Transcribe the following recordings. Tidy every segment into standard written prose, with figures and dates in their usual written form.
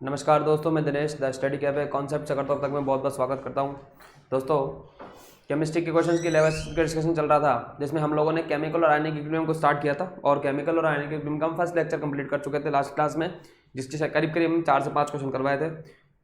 नमस्कार दोस्तों, मैं Dinesh the study cafe concept से करता हूँ तक मैं बहुत बहुत स्वागत करता हूँ। दोस्तों, केमिस्ट्री के क्वेश्चंस की लेवल का डिस्कशन चल रहा था, जिसमें हम लोगों ने केमिकल और आयनिक इक्विलिब्रियम को स्टार्ट किया था और केमिकल और आयनिक इक्विलिब्रियम का हम फर्स्ट लेक्चर कंप्लीट कर चुके थे लास्ट क्लास में, जिसके करीब करीब हम 4 से 5 क्वेश्चन करवाए थे।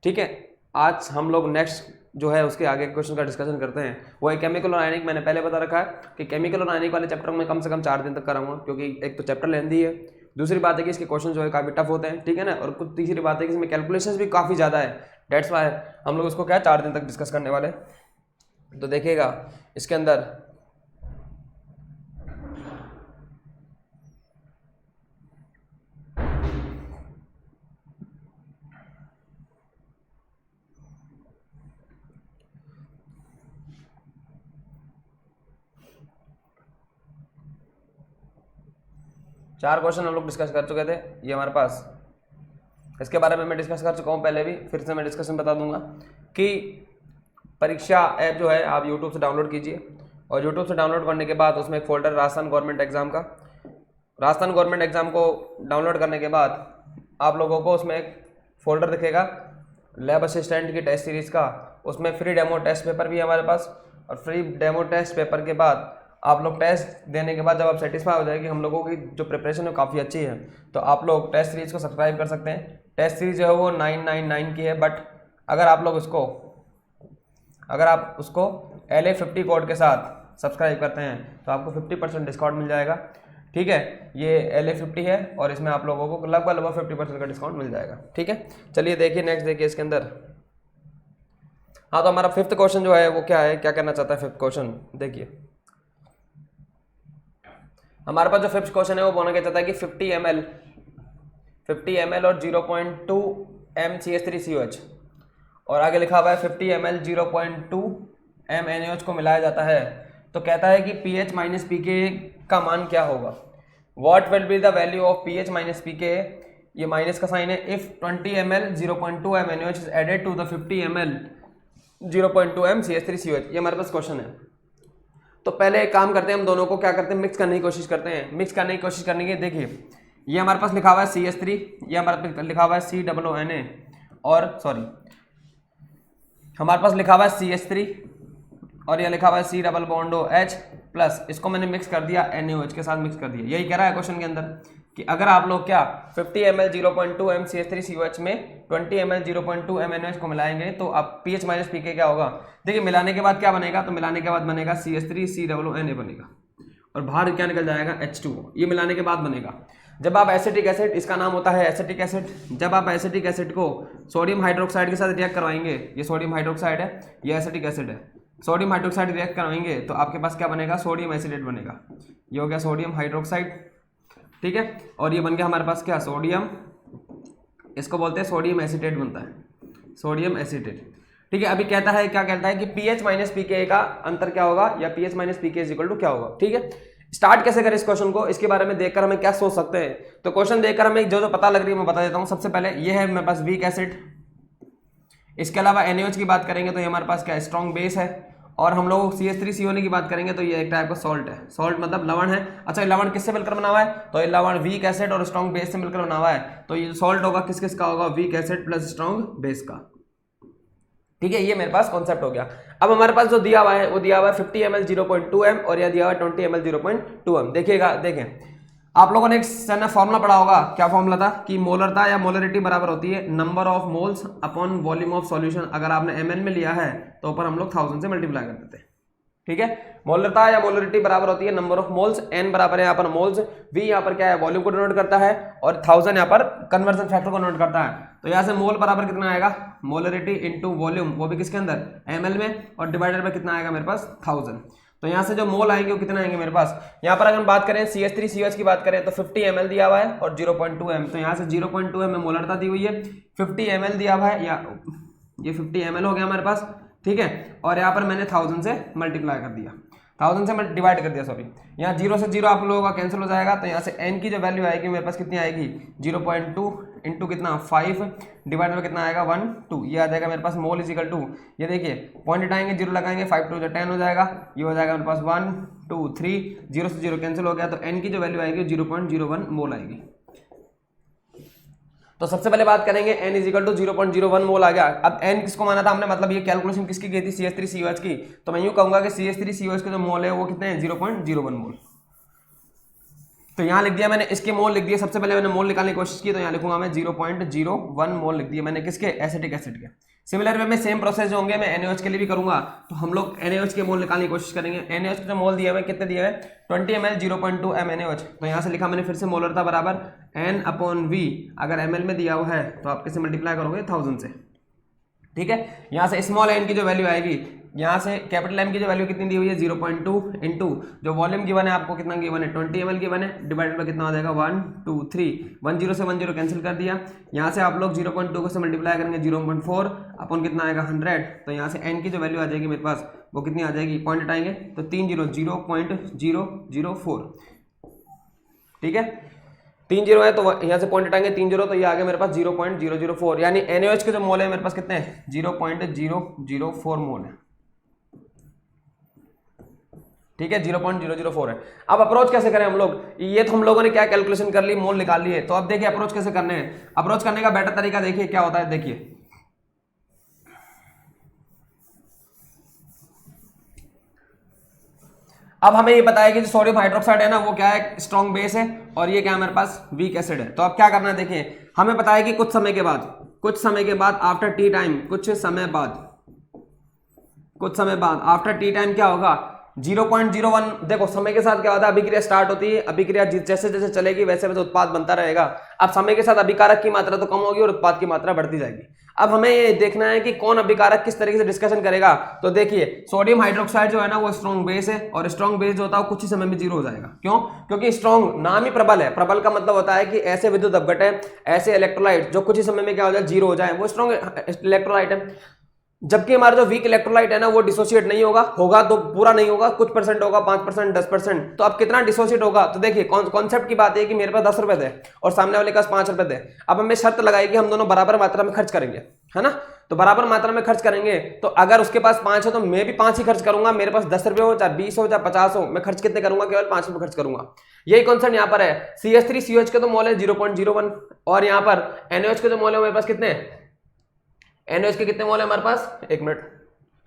ठीक है, आज हम लोग नेक्स्ट जो है उसके आगे क्वेश्चन का डिस्कशन करते हैं। वो है केमिकल और आयनिक। मैंने पहले बता रखा है कि केमिकल और आयनिक वाले चैप्टर में कम से कम 4 दिन तक कराऊंगा, क्योंकि एक तो चैप्टर लेंथी है, दूसरी बात है कि इसके क्वेश्चन जो है काफ़ी टफ होते हैं, ठीक है ना, और कुछ तीसरी बात है कि इसमें कैलकुलेशंस भी काफ़ी ज़्यादा है। डेट्स वाई हम लोग इसको क्या 4 दिन तक डिस्कस करने वाले। तो देखिएगा इसके अंदर 4 क्वेश्चन हम लोग डिस्कस कर चुके थे। ये हमारे पास, इसके बारे में मैं डिस्कस कर चुका हूँ पहले भी, फिर से मैं डिस्कशन बता दूंगा कि परीक्षा ऐप जो है आप यूट्यूब से डाउनलोड कीजिए, और यूट्यूब से डाउनलोड करने के बाद उसमें एक फोल्डर राजस्थान गवर्नमेंट एग्जाम का, राजस्थान गवर्नमेंट एग्जाम को डाउनलोड करने के बाद आप लोगों को उसमें एक फोल्डर दिखेगा लैब असिस्टेंट की टेस्ट सीरीज का। उसमें फ्री डेमो टेस्ट पेपर भी है हमारे पास, और फ्री डेमो टेस्ट पेपर के बाद आप लोग टेस्ट देने के बाद जब आप सेटिस्फाई हो जाएगी हम लोगों की जो प्रिपरेशन है काफ़ी अच्छी है, तो आप लोग टेस्ट सीरीज को सब्सक्राइब कर सकते हैं। टेस्ट सीरीज जो है वो 999 की है, बट अगर आप लोग उसको LA50 कोड के साथ सब्सक्राइब करते हैं तो आपको 50% डिस्काउंट मिल जाएगा। ठीक है, ये LA50 है और इसमें आप लोगों को लगभग 50% का डिस्काउंट मिल जाएगा। ठीक है, चलिए देखिए नेक्स्ट देखिए इसके अंदर। हाँ, तो हमारा 5th क्वेश्चन जो है वो क्या है, क्या करना चाहता है 5th क्वेश्चन देखिए। हमारे पास जो 5th क्वेश्चन है वो बोलना क्या चाहता है कि 50 ml और 0.2 m CH3COH, और आगे लिखा हुआ है 50 ml 0.2 m NaOH को मिलाया जाता है। तो कहता है कि pH माइनस pK का मान क्या होगा। What will be the value of pH minus pK, ये माइनस का साइन है, if 20 ml 0.2 m NaOH is added to the 50 ml 0.2 m CH3COH। ये हमारे पास क्वेश्चन है। तो पहले एक काम करते हैं, हम दोनों को क्या करते हैं, मिक्स करने की कोशिश करते हैं। मिक्स करने की कोशिश करने की, देखिए ये हमारे पास लिखा हुआ है CH3, ये हमारे पास लिखा हुआ है COONA, और सॉरी हमारे पास लिखा हुआ है CH3 और ये लिखा हुआ है C+OH प्लस, इसको मैंने मिक्स कर दिया NaOH के साथ मिक्स कर दिया। यही कह रहा है क्वेश्चन के अंदर कि अगर आप लोग क्या 50 ml 0.2 m CH3COH में 20 ml 0.2 m NaOH को मिलाएंगे तो आप pH माइनस pK क्या होगा। देखिए मिलाने के बाद क्या बनेगा, तो मिलाने के बाद बनेगा CH3 COONA बनेगा, और बाहर क्या निकल जाएगा H2O। ये मिलाने के बाद बनेगा। जब आप एसिटिक एसिड, इसका नाम होता है एसिटिक एसिड, जब आप एसिटिक एसिड को सोडियम हाइड्रोक्साइड के साथ रिएक्ट करवाएंगे, ये सोडियम हाइड्रोक्साइड है, ये एसिटिक एसिड है, सोडियम हाइड्रोक्साइड रिएक्ट करवाएंगे तो आपके पास क्या बनेगा, सोडियम एसिडेट बनेगा। ये हो गया सोडियम हाइड्रोक्साइड, ठीक है, और ये बन गया हमारे पास क्या, सोडियम, इसको बोलते हैं सोडियम एसिटेट बनता है, सोडियम एसिटेट। ठीक है, अभी कहता है, क्या कहता है कि pH माइनस pK का अंतर क्या होगा, या pH minus pK is equal to क्या होगा। ठीक है, स्टार्ट कैसे करें इस क्वेश्चन को, इसके बारे में देखकर हमें क्या सोच सकते हैं। तो क्वेश्चन देखकर हमें जो जो पता लग रही है मैं बता देता हूं। सबसे पहले ये है मेरे पास वीक एसिड, इसके अलावा NaOH की बात करेंगे तो ये हमारे पास क्या स्ट्रॉन्ग बेस है, और हम लोग CH3CONA की बात करेंगे तो ये एक टाइप का सॉल्ट है। सॉल्ट मतलब लवण है। अच्छा, ये लवण किससे मिलकर बना हुआ है, तो ये लवण वीक एसिड और स्ट्रॉन्ग बेस से मिलकर बना हुआ है। तो ये सॉल्ट होगा किस किस का होगा, week acid plus strong base का। ठीक है, ये मेरे पास कॉन्सेप्ट हो गया। अब हमारे पास जो दिया हुआ है वो दिया हुआ है 50 ml 0.2 m और यह दिया हुआ है 20 ml 0.2 m। देखिएगा, देखें आप लोगों ने एक फॉर्मूला पढ़ा होगा, क्या फॉर्मूला था कि मोलरता या मोलरिटी बराबर होती है number of moles upon volume of solution. अगर आपने ml में लिया है तो ऊपर हम लोग 1000 से मल्टीप्लाई कर देते हैं। ठीक है, मोलरता या मोलरिटी बराबर होती है नंबर ऑफ मोल्स, n बराबर है यहाँ पर मोल्स, v यहाँ पर क्या है वॉल्यूम को डिनोट करता है, और 1000 यहाँ पर कन्वर्जन फैक्टर को डिनोट करता है। तो यहाँ से मोल बराबर कितना आएगा, मोलरिटी इनटू वॉल्यूम, वो भी किसके अंदर, ml में, और डिवाइडेड बाय कितना आएगा मेरे पास 1000। तो यहाँ से जो मोल आएंगे वो कितना आएंगे मेरे पास, यहाँ पर अगर हम बात करें CH3COH की बात करें तो 50 ml दिया हुआ है और 0.2 m, तो यहाँ से 0.2 m में मोलरता दी हुई है, 50 ml दिया हुआ है, या ये 50 ml हो गया हमारे पास। ठीक है, और यहाँ पर मैंने 1000 से मल्टीप्लाई कर दिया, 1000 से मैं डिवाइड कर दिया, सॉरी, यहाँ 0 से 0 आप लोगों का कैंसिल हो जाएगा। तो यहाँ से n की जो वैल्यू आएगी मेरे पास कितनी आएगी, 0.2 इंटू कितना 5 डिवाइड में कितना आएगा 1 2, ये आ जाएगा मेरे पास मोल इज इक्वल टू, ये देखिए पॉइंट हटाएंगे 0 लगाएंगे 5 2 10 हो जाएगा, ये हो जाएगा मेरे पास 1 2 3, 0 से 0 कैंसिल हो गया, तो n की जो वैल्यू आएगी 0.01 मोल आएगी। तो सबसे पहले बात करेंगे n इज इक्वल टू 0.01 मोल आ गया। अब n किसको माना था हमने, मतलब ये कैलकुलेशन किसकी की थी, CH3COH की। तो मैं यूं कहूंगा कि CH3COH के जो मोल है वो कितने हैं, 0.01 मोल। तो यहाँ लिख दिया मैंने, इसके मोल लिख दिए। सबसे पहले मैंने मोल निकालने की कोशिश की, तो यहाँ लिखूंगा मैं 0.01 मोल लिख दिया मैंने, किसके, एसिटिक एसिड के। सिमिलर वे में सेम प्रोसेस जो होंगे मैं NaOH के लिए भी करूंगा। तो हम लोग NaOH के मोल निकालने की कोशिश करेंगे। NaOH के जो मोल दिए हुए कितने दिए हुए, 20 ml 0.2 m NaOH। तो यहाँ से लिखा मैंने फिर से मोलर था बराबर N/V। अगर ml में दिया हुआ है तो आप किससे मल्टीप्लाई करोगे, 1000 से। ठीक है, यहाँ से स्मॉल n की जो वैल्यू आएगी, यहाँ से कैपिटल M की जो वैल्यू कितनी दी हुई है, 0.2 इंटू जो वॉल्यूम गिवन है आपको कितना गिवन है, 20 ml गिवन है, डिवाइडेड बाय कितना हो जाएगा, 1 2 3, 10 से 10 कैंसिल कर दिया। यहाँ से आप लोग 0.2 को से मल्टीप्लाई करेंगे 0.4 अपन कितना आएगा 100। तो यहाँ से n की जो वैल्यू आ जाएगी मेरे पास वो कितनी आ जाएगी, पॉइंट हटाएंगे तो 0.004। ठीक है, 3 0 है तो यहाँ से पॉइंट हटाएंगे 3 0, तो ये आ गया मेरे पास 0.004। यानी NaOH के जो मोल है मेरे पास कितने हैं, 0.004 मोल है। ठीक है, 0.004 है। अब अप्रोच कैसे करें हम लोग, ये तो हम लोगों ने क्या कैलकुलेशन कर ली, मोल निकाल लिए। तो अब देखिए अप्रोच कैसे करने हैं। अप्रोच करने का बेटर तरीका देखिए क्या होता है, देखिए अब हमें ये पता है कि जो सोडियम हाइड्रोक्साइड है ना वो क्या है, स्ट्रॉन्ग बेस है, और ये क्या हमारे पास वीक एसिड है। तो अब क्या करना है, देखिए हमें पता है कि कुछ समय के बाद आफ्टर टी टाइम, कुछ समय बाद आफ्टर टी टाइम क्या होगा, 0.01। देखो समय के साथ क्या होता है, अभिक्रिया स्टार्ट होती है, अभिक्रिया जैसे जैसे चलेगी वैसे वैसे उत्पाद बनता रहेगा। अब समय के साथ अभिकारक की मात्रा तो कम होगी और उत्पाद की मात्रा बढ़ती जाएगी। अब हमें ये देखना है कि कौन अभिकारक किस तरीके से डिस्कशन करेगा। तो देखिए सोडियम हाइड्रोक्साइड जो है ना वो स्ट्रॉन्ग बेस है, और स्ट्रॉन्ग बेस जो होता है वो कुछ ही समय में जीरो हो जाएगा। क्यों, क्योंकि स्ट्रॉन्ग नाम ही प्रबल है। प्रबल का मतलब होता है कि ऐसे विद्युत अपघट है, ऐसे इलेक्ट्रोलाइट जो कुछ ही समय में क्या हो जाए, जीरो हो जाए, वो स्ट्रॉन्ग इलेक्ट्रोलाइट है। जबकि हमारा जो वीक इलेक्ट्रोलाइट है ना वो डिसोसिएट नहीं होगा तो पूरा नहीं होगा, कुछ परसेंट होगा, 5% 10%। तो अब कितना डिसोसिएट होगा, तो देखिए कॉन्सेप्ट की बात है कि मेरे पास 10 रुपए थे और सामने वाले के पास 5 रुपए थे। अब हमें शर्त लगाई कि हम दोनों बराबर मात्रा में खर्च करेंगे, है ना। तो बराबर मात्रा में खर्च करेंगे, तो अगर उसके पास 5 है तो मैं भी 5 ही खर्च करूंगा। मेरे पास 10 रुपए हो चाहे 20 हो चाहे 50 हो, मैं खर्च कितने करूंगा, केवल 5 रुपए खर्च करूंगा। यही कॉन्सेप्ट यहाँ पर है। CH3COH के तो मोल है 0.01, और यहाँ पर NaOH के जो मोल है मेरे पास कितने, NaOH के कितने मोल है हमारे पास, एक मिनट,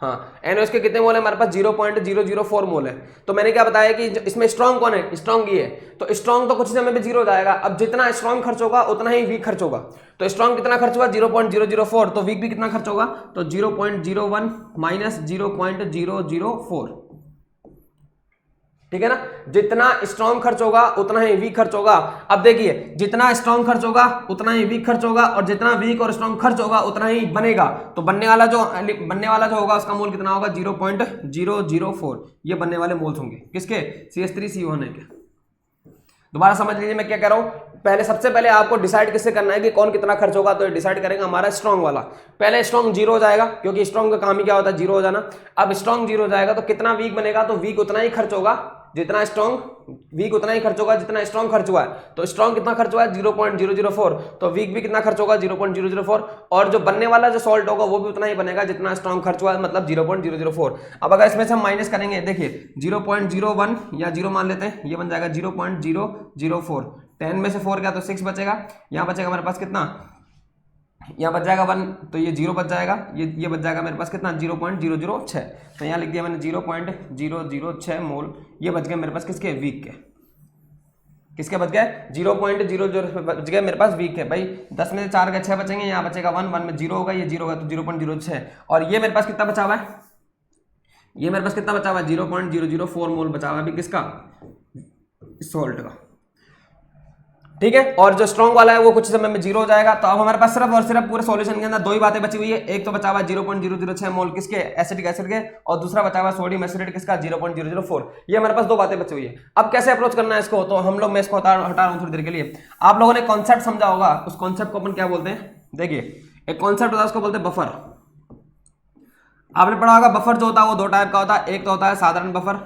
हाँ NaOH के कितने मोल है हमारे पास, 0.004 मोल है। तो मैंने क्या बताया कि इसमें स्ट्रॉन्ग कौन है, स्ट्रॉन्ग ये है। तो स्ट्रॉन्ग तो कुछ समय में जीरो हो जाएगा। अब जितना स्ट्रॉन्ग खर्च होगा उतना ही वीक खर्च होगा। तो स्ट्रॉन्ग कितना खर्च हुआ, 0.004, तो वीक भी कितना खर्च होगा, तो 0.01 माइनस 0.004। ठीक है ना, जितना स्ट्रॉन्ग खर्च होगा उतना ही वीक खर्च होगा। अब देखिए जितना स्ट्रॉन्ग खर्च होगा उतना ही वीक खर्च होगा, और जितना वीक और स्ट्रॉन्ग खर्च होगा उतना ही बनेगा। तो बनने वाला जो होगा उसका मोल कितना होगा, 0.004। ये बनने वाले मोल्स होंगे किसके, CH3CO होने के। दोबारा समझ लीजिए मैं क्या कह रहा हूं। पहले सबसे पहले आपको डिसाइड किससे करना है कि कौन कितना खर्च होगा, तो डिसाइड करेंगे हमारा स्ट्रॉन्ग वाला। पहले स्ट्रॉन्ग जीरो हो जाएगा, क्योंकि स्ट्रॉन्ग का काम ही क्या होता है, जीरो हो जाना। अब स्ट्रॉन्ग जीरो हो जाएगा तो कितना वीक बनेगा, तो वीक उतना ही खर्च होगा जितना स्ट्रॉन्ग, वीक उतना ही खर्च होगा जितना स्ट्रॉन्ग खर्च हुआ है। तो स्ट्रॉन्ग कितना खर्च हुआ है, 0.004, तो वीक भी कितना खर्च होगा, 0.004। और जो बनने वाला जो सॉल्ट होगा वो भी उतना ही बनेगा जितना स्ट्रॉन्ग खर्च हुआ है, मतलब 0.004। अब अगर इसमें से हम माइनस करेंगे, देखिए 0.01 या 0 मान लेते हैं, ये बन जाएगा 0.004। 10 में से 4 गया तो 6 बचेगा। यहाँ बचेगा हमारे पास कितना, यहाँ बच जाएगा 1, तो ये 0 बच जाएगा, ये बच जाएगा मेरे पास कितना, 0.006। तो यहाँ लिख दिया मैंने 0.006 मोल। ये बच गए मेरे पास किसके, वीक के। किसके बच गए, 0.00 बच गए मेरे पास वीक के। भाई 10 में से 4 गए 6 बचेंगे, यहाँ बचेगा 1 में 0 होगा, ये 0 होगा तो 0.06। और ये मेरे पास कितना बचा हुआ है, ये मेरे पास कितना बचा हुआ है, 0.004 मोल बचा हुआ है अभी किसका, सॉल्ट का। ठीक है, और जो स्ट्रॉन्ग वाला है वो कुछ समय में जीरो हो जाएगा। तो अब हमारे पास सिर्फ और सिर्फ पूरे सॉल्यूशन के अंदर दो ही बातें बची हुई है। एक तो बचा हुआ 0.006 मोल किसके, एसिटिक एसिड के, और दूसरा बचा हुआ सोडियम एसिड किसका, 0.004। ये हमारे पास दो बातें बची हुई है। अब कैसे अप्रोच करना है इसको, तो हम लोग, मैं इसको हटा रहा हूं थोड़ी देर के लिए। आप लोगों ने कॉन्सेप्ट समझा होगा, उस कॉन्सेप्ट को अपन क्या बोलते हैं, देखिए एक कॉन्सेप्ट होता है उसको बोलते हैं बफर। आपने पढ़ा होगा बफर जो होता है वो दो टाइप का होता है, एक तो होता है साधारण बफर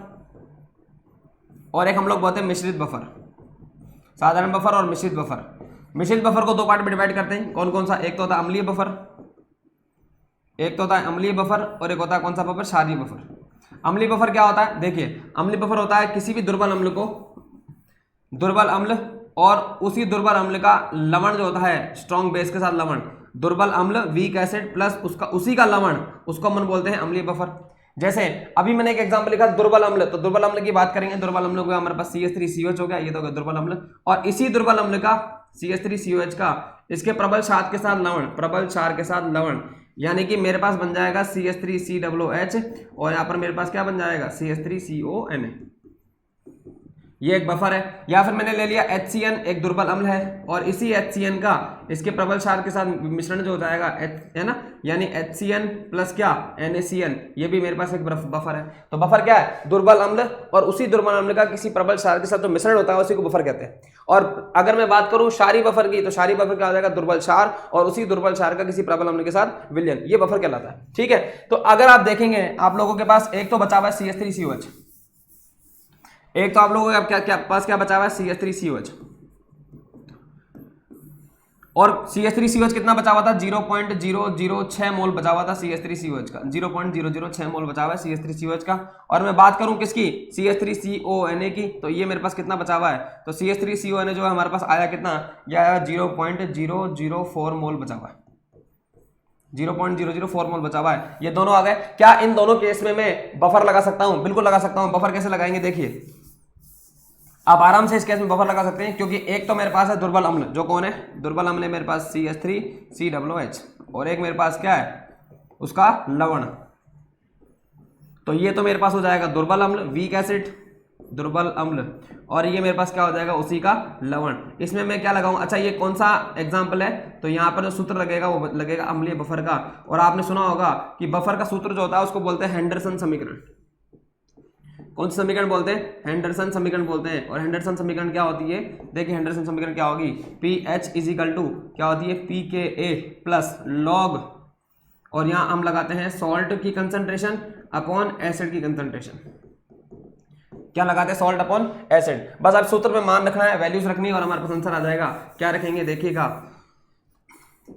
और एक हम लोग बोलते हैं मिश्रित बफर। साधारण बफर और मिश्रित बफर। मिश्रित बफर को दो पार्ट में डिवाइड करते हैं, कौन कौन सा, एक तो होता है अम्लीय बफर, एक तो होता है अम्लीय बफर, और एक होता है कौन सा बफर, क्षारीय बफर। अम्लीय बफर क्या होता है, देखिए अम्लीय बफर होता है किसी भी दुर्बल अम्ल को, दुर्बल अम्ल और उसी दुर्बल अम्ल का लवण जो होता है स्ट्रॉन्ग बेस के साथ लवण, दुर्बल अम्ल वीक एसिड प्लस उसका उसी का लवण, उसको हम बोलते हैं अम्लीय बफर। जैसे अभी मैंने एक एग्जांपल लिखा दुर्बल अम्ल, तो दुर्बल अम्ल की बात करेंगे, दुर्बल अम्ल को हमारे पास CH3COH हो गया, ये तो हो गया दुर्बल अम्ल। और इसी दुर्बल अम्ल का CH3COH का इसके प्रबल क्षार के साथ लवण, प्रबल क्षार के साथ लवण, यानी कि मेरे पास बन जाएगा CH3COOH और यहाँ पर मेरे पास क्या बन जाएगा CH3CONA। ये एक बफर है। या फिर मैंने ले लिया HCN, एक दुर्बल अम्ल है और इसी HCN का इसके प्रबल क्षार के साथ मिश्रण जो हो जाएगा है ना, यानी HCN प्लस क्या NaCN, ये भी मेरे पास एक बफर है। तो बफर क्या है, दुर्बल अम्ल और उसी दुर्बल अम्ल का किसी प्रबल क्षार के साथ जो मिश्रण होता है उसी को बफर कहते हैं। और अगर मैं बात करूं क्षारीय बफर की, तो क्षारीय बफर क्या हो जाएगा, दुर्बल क्षार और उसी दुर्बल क्षार का किसी प्रबल अम्ल के साथ विलयन, ये बफर कहलाता है। ठीक है, तो अगर आप देखेंगे आप लोगों के पास एक तो बचा हुआ है CH3COH, एक तो आप लोगों के क्या पास क्या बचा हुआ है CH3COH, और CH3COH कितना बचा हुआ था 0.006 मोल बचा हुआ था CH3COH का, 0.006 मोल बचा हुआ है CH3COH का। और मैं बात करूं किसकी, CH3CONA की, तो ये मेरे पास कितना बचा हुआ है, तो CH3CONA जो है हमारे पास आया कितना, यह आया 0.004 मोल बचा हुआ है, 0.004 मोल बचा हुआ है। ये दोनों आ गए। क्या इन दोनों केस में मैं बफर लगा सकता हूं, बिल्कुल लगा सकता हूं। बफर कैसे लगाएंगे, देखिए आप आराम से इस केस में बफर लगा सकते हैं, क्योंकि एक तो मेरे पास है दुर्बल अम्ल, जो कौन है, दुर्बल अम्ल है मेरे पास CH3COOH, और एक मेरे पास क्या है उसका लवण। तो ये तो मेरे पास हो जाएगा दुर्बल अम्ल वीक एसिड, दुर्बल अम्ल, और ये मेरे पास क्या हो जाएगा उसी का लवण। इसमें मैं क्या लगाऊं, अच्छा ये कौन सा एग्जाम्पल है, तो यहाँ पर जो सूत्र लगेगा वो लगेगा अम्लीय बफर का। और आपने सुना होगा कि बफर का सूत्र जो होता है उसको बोलते हैं हेंडरसन समीकरण। कौन सा समीकरण बोलते हैं, हेंडरसन समीकरण बोलते हैं। और हेंडरसन समीकरण क्या होती है, देखिए हेंडरसन समीकरण क्या होगी, PH = क्या होती है pKa प्लस लॉग, और यहाँ हम लगाते हैं सॉल्ट की कंसंट्रेशन अपॉन एसिड की कंसंट्रेशन। क्या लगाते हैं, सॉल्ट अपॉन एसिड। बस आप सूत्र में मान रखना है, वैल्यूज रखनी है और हमारे पास आंसर आ जाएगा। क्या रखेंगे, देखिएगा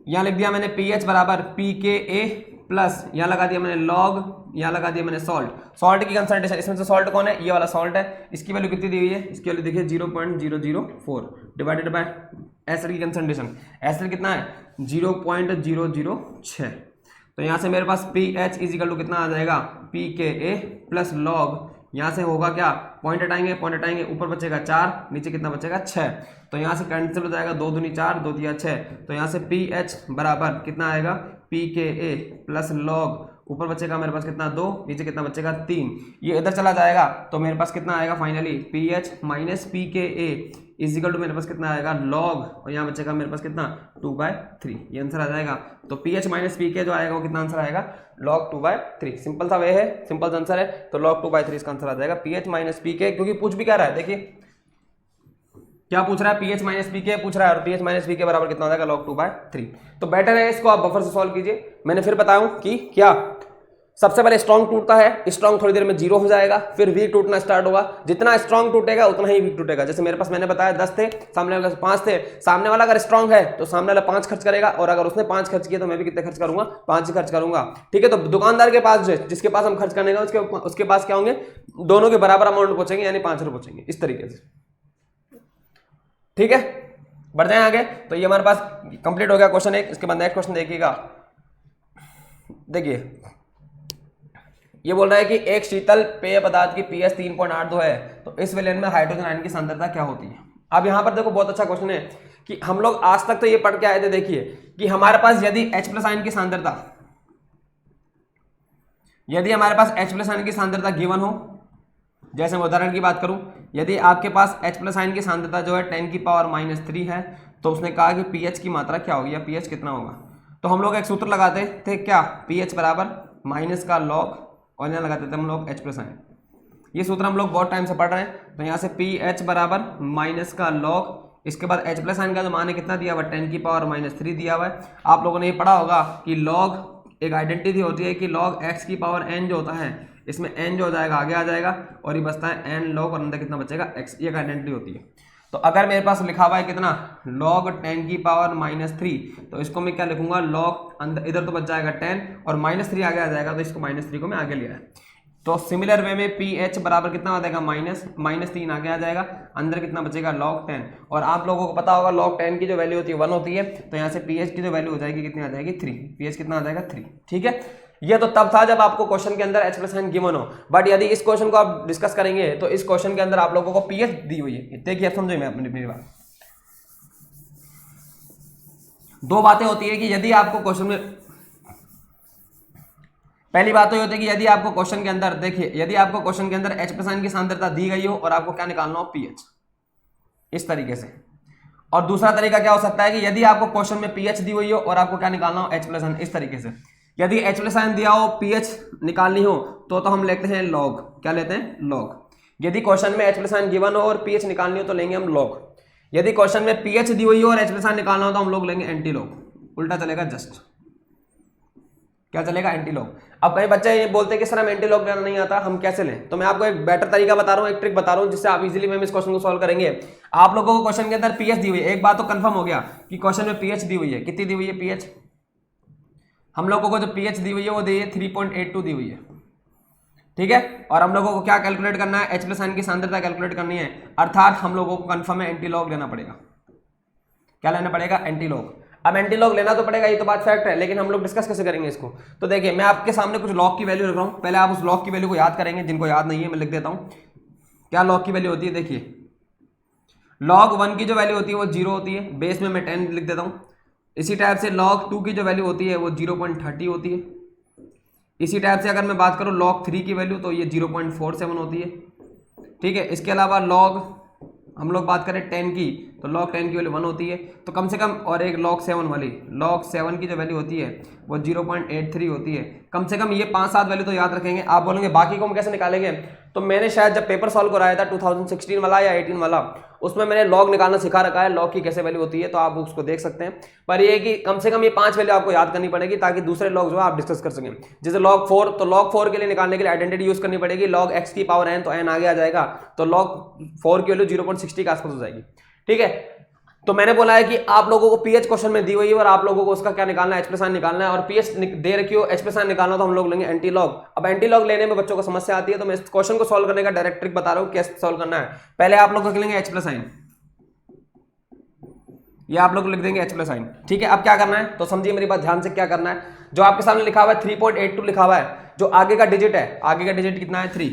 यहाँ लिख दिया मैंने pH = pKa प्लस यहाँ लगा दिया मैंने लॉग, यहाँ लगा दिया मैंने सॉल्ट, सॉल्ट की कंसंट्रेशन, इसमें से सॉल्ट कौन है, ये वाला सॉल्ट है, इसकी वैल्यू कितनी दी हुई है, इसकी वैल्यू देखिए 0.004 डिवाइडेड बाय एसिड की कंसंट्रेशन, एसिड कितना है 0.006। तो यहाँ से मेरे पास PH = कितना आ जाएगा pKa प्लस लॉग, यहाँ से होगा क्या, पॉइंट हटाएंगे, पॉइंट हटाएंगे, ऊपर बचेगा 4, नीचे कितना बचेगा 6। तो यहाँ से कैंसिल हो जाएगा, 2 दूनी 4, 2 दिया 6। तो यहाँ से PH बराबर कितना आएगा pKa प्लस लॉग, ऊपर बचेगा मेरे पास कितना 2, नीचे कितना बचेगा 3, ये इधर चला जाएगा। तो मेरे पास कितना आएगा फाइनली PH - pKa = मेरे पास कितना आएगा लॉग, और यहाँ बचेगा मेरे पास कितना 2/3, ये आंसर आ जाएगा। तो PH - pK जो आएगा वो कितना आंसर आएगा log 2/3। सिंपल सा वे है, सिंपल आंसर है, तो log 2/3 इसका आंसर आ जाएगा। PH - pK, क्योंकि पूछ भी क्या रहा है, देखिए क्या पूछ रहा है, PH - pK पूछ रहा है, और PH - pK बराबर कितना हो जाएगा log 2/3। तो बेटर है इसको आप बफर से सॉल्व कीजिए। मैंने फिर बताऊं कि क्या सबसे पहले स्ट्रॉन्ग टूटता है, स्ट्रॉन्ग थोड़ी देर में 0 हो जाएगा, फिर वीक टूटना स्टार्ट होगा। जितना स्ट्रॉन्ग टूटेगा उतना ही वीक टूटेगा। जैसे मेरे पास मैंने बताया 10 थे, सामने वाले 5 थे। सामने वाला अगर स्ट्रॉन्ग है तो सामने वाला 5 खर्च करेगा, और अगर उसने 5 खर्च किए तो मैं भी कितने खर्च करूंगा, 5 ही खर्च करूंगा। ठीक है, तो दुकानदार के पास जिसके पास हम खर्च करने का उसके पास क्या होंगे, दोनों के बराबर अमाउंट पहुंचेंगे, यानी 5 रुपये पहुंचेंगे, इस तरीके से। ठीक है, बढ़ जाए आगे। तो ये हमारे पास कंप्लीट हो गया क्वेश्चन 1। इसके बाद नेक्स्ट क्वेश्चन देखिएगा। देखिए ये बोल रहा है कि एक शीतल पेय पदार्थ की pH 3.82 है, तो इस विलयन में हाइड्रोजन आयन की सांद्रता क्या होती है। अब यहाँ पर देखो बहुत अच्छा क्वेश्चन है कि हम लोग आज तक तो ये पढ़ के आए थे, देखिए कि हमारे पास यदि H+ आयन की सांद्रता, यदि हमारे पास H+ आयन की सांद्रता गिवन हो, जैसे मैं उदाहरण की बात करूं, यदि आपके पास H+ आयन की सांद्रता जो है 10⁻³ है, तो उसने कहा कि pH की मात्रा क्या होगी, या pH कितना होगा। तो हम लोग एक सूत्र लगाते थे, क्या, pH बराबर माइनस का लॉग, और यहाँ लगाते थे हम लोग H+ आयन। ये सूत्र हम लोग बहुत टाइम से पढ़ रहे हैं। तो यहाँ से pH बराबर माइनस का लॉग, इसके बाद H+ आयन का जो मान है कितना दिया हुआ, 10⁻³ दिया हुआ है। आप लोगों ने ये पढ़ा होगा कि लॉग एक आइडेंटिटी होती है कि log x⁻n जो होता है, इसमें n जो हो जाएगा आगे आ जाएगा, और ये बचता है n log, और अंदर कितना बचेगा x, ये एक आइडेंटिटी होती है। तो अगर मेरे पास लिखा हुआ है कितना log 10⁻³ तो इसको मैं क्या लिखूंगा, log अंदर इधर तो बच जाएगा 10 और -3 आगे आ जाएगा, तो इसको -3 को मैं आगे लिया है। तो सिमिलर वे में पी एच बराबर कितना आ जाएगा -3 आगे आ जाएगा, अंदर कितना बचेगा log 10, और आप लोगों को पता होगा log 10 की जो वैल्यू होती है 1 होती है, तो यहाँ से पी एच की जो वैल्यू हो जाएगी कितनी आ जाएगी 3, पी एच कितना आ जाएगा 3। ठीक है, ये तो तब था जब आपको क्वेश्चन के अंदर H प्लस गिवन हो, बट यदि इस क्वेश्चन को आप डिस्कस करेंगे तो इस क्वेश्चन के अंदर आप लोगों को पी एच दी हुई है। देखिए समझो मैं अपनी बात, दो बातें होती है कि यदि आपको क्वेश्चन में, पहली बात तो ये होती है कि यदि आपको क्वेश्चन के अंदर, देखिए यदि आपको क्वेश्चन के अंदर H प्लस की सांद्रता दी गई हो और आपको क्या निकालना हो पीएच, इस तरीके से। और दूसरा तरीका क्या हो सकता है कि यदि आपको क्वेश्चन में पीएच दी हुई हो और आपको क्या निकालना हो H प्लस, इस तरीके से। यदि H प्लस दिया हो, पीएच निकालनी हो तो हम लेते हैं लॉग, क्या लेते हैं लॉग। यदि क्वेश्चन में H प्लस गिवन हो और पीएच निकालनी हो तो लेंगे हम लॉग। यदि क्वेश्चन में पीएच दी हुई हो और H प्लस निकालना हो तो हम लोग लेंगे एंटी लॉग, उल्टा चलेगा जस्ट, क्या चलेगा एंटी लॉग। अब कई बच्चे ये बोलते हैं कि सर हम एंटी लॉग लेना नहीं आता, हम कैसे लें, तो मैं आपको एक बेटर तरीका बता रहा हूँ, एक ट्रिक बता रहा हूँ जिससे आप इजीली में इस क्वेश्चन को सॉल्व करेंगे। आप लोगों को क्वेश्चन के अंदर पीएच दी हुई है, एक बात तो कंफर्म हो गया कि क्वेश्चन में पीएच दी हुई है, कितनी दी हुई है पीएच, हम लोगों को जो पीएच दी हुई है वो दी है 3.82 दी हुई है। ठीक है, और हम लोगों को क्या कैलकुलेट करना है, H प्लस की सांद्रता कैलकुलेट करनी है, अर्थात हम लोगों को कंफर्म है एंटी लॉग लेना पड़ेगा। क्या लेना पड़ेगा, एंटी लॉग। अब एंटी लॉग लेना तो पड़ेगा, ये तो बात फैक्ट है, लेकिन हम लोग डिस्कस कैसे करेंगे इसको। तो देखिए मैं आपके सामने कुछ लॉग की वैल्यू रख रहा हूँ, पहले आप उस लॉग की वैल्यू को याद करेंगे, जिनको याद नहीं है मैं लिख देता हूँ। क्या लॉग की वैल्यू होती है, देखिए log 1 की जो वैल्यू होती है वो 0 होती है, बेस में मैं 10 लिख देता हूँ। इसी टाइप से log 2 की जो वैल्यू होती है वो 0.30 होती है। इसी टाइप से अगर मैं बात करूँ log 3 की वैल्यू तो ये 0.47 होती है। ठीक है, इसके अलावा log हम लोग बात करें 10 की तो log 10 की वैल्यू 1 होती है, तो कम से कम, और एक log 7 वाली, log 7 की जो वैल्यू होती है वो 0.83 होती है। कम से कम ये 5-7 वैल्यू तो याद रखेंगे। आप बोलेंगे बाकी को हम कैसे निकालेंगे, तो मैंने शायद जब पेपर सॉल्व कराया था 2016 वाला या 18 वाला, उसमें मैंने लॉग निकालना सिखा रखा है, लॉग की कैसे वैल्यू होती है, तो आप उसको देख सकते हैं। पर ये कि कम से कम ये 5 वैल्यू आपको याद करनी पड़ेगी ताकि दूसरे लॉग जो है आप डिस्कस कर सकें। जैसे log 4, तो log 4 के लिए निकालने के लिए आइडेंटिटी यूज करनी पड़ेगी, log x की पावर n, तो n आगे आ जाएगा, तो log 4 की वैल्यू 0.60 के आसपास हो जाएगी। ठीक है, तो मैंने बोला है कि आप लोगों को पीएच क्वेश्चन में दी हुई है और आप लोगों को उसका क्या निकालना है, H प्लस निकालना है, और पीएच दे रखी हो, H प्लस निकालना, तो हम लोग लेंगे एंटी लॉग। अब एंटी लॉग लेने में बच्चों को समस्या आती है, तो मैं इस क्वेश्चन को सॉल्व करने का डायरेक्ट ट्रिक बता रहा हूं कैसे सॉल्व करना है। पहले आप लोग लेंगे H प्लस, ये आप लोग लिख देंगे H प्लस। ठीक है, अब क्या करना है तो समझिए मेरी बात ध्यान से, क्या करना है, जो आपके सामने लिखा हुआ है 3.82 लिखा हुआ है, जो आगे का डिजिट है, आगे का डिजिट कितना है 3,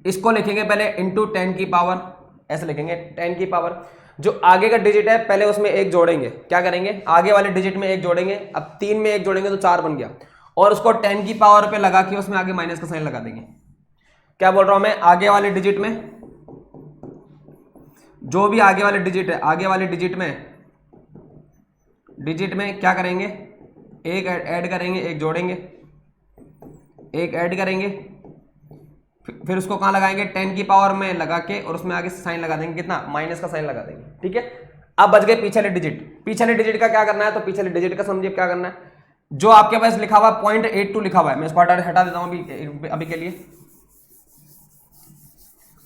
इसको लिखेंगे पहले इंटू 10 की पावर, ऐसे लिखेंगे 10 की पावर। जो आगे का डिजिट है पहले उसमें एक जोड़ेंगे, क्या करेंगे, आगे वाले डिजिट में एक जोड़ेंगे, अब 3 में एक जोड़ेंगे तो 4 बन गया, और उसको 10 की पावर पे लगा के उसमें आगे माइनस का साइन लगा देंगे। क्या बोल रहा हूं मैं, आगे वाले डिजिट में, जो भी आगे वाले डिजिट है, आगे वाले डिजिट में क्या करेंगे, एक ऐड करेंगे, एक जोड़ेंगे, एक ऐड करेंगे, फिर उसको कहां लगाएंगे, 10 की पावर में लगा के, और उसमें आगे साइन लगा देंगे, कितना, माइनस का साइन लगा देंगे। ठीक है, अब बच गए पिछले डिजिट। पिछले डिजिट का क्या करना है, तो पिछले डिजिट का समझिए क्या करना है, जो आपके पास लिखा हुआ 0.82 लिखा हुआ है, मैं इसको हटा देता हूं अभी के लिए।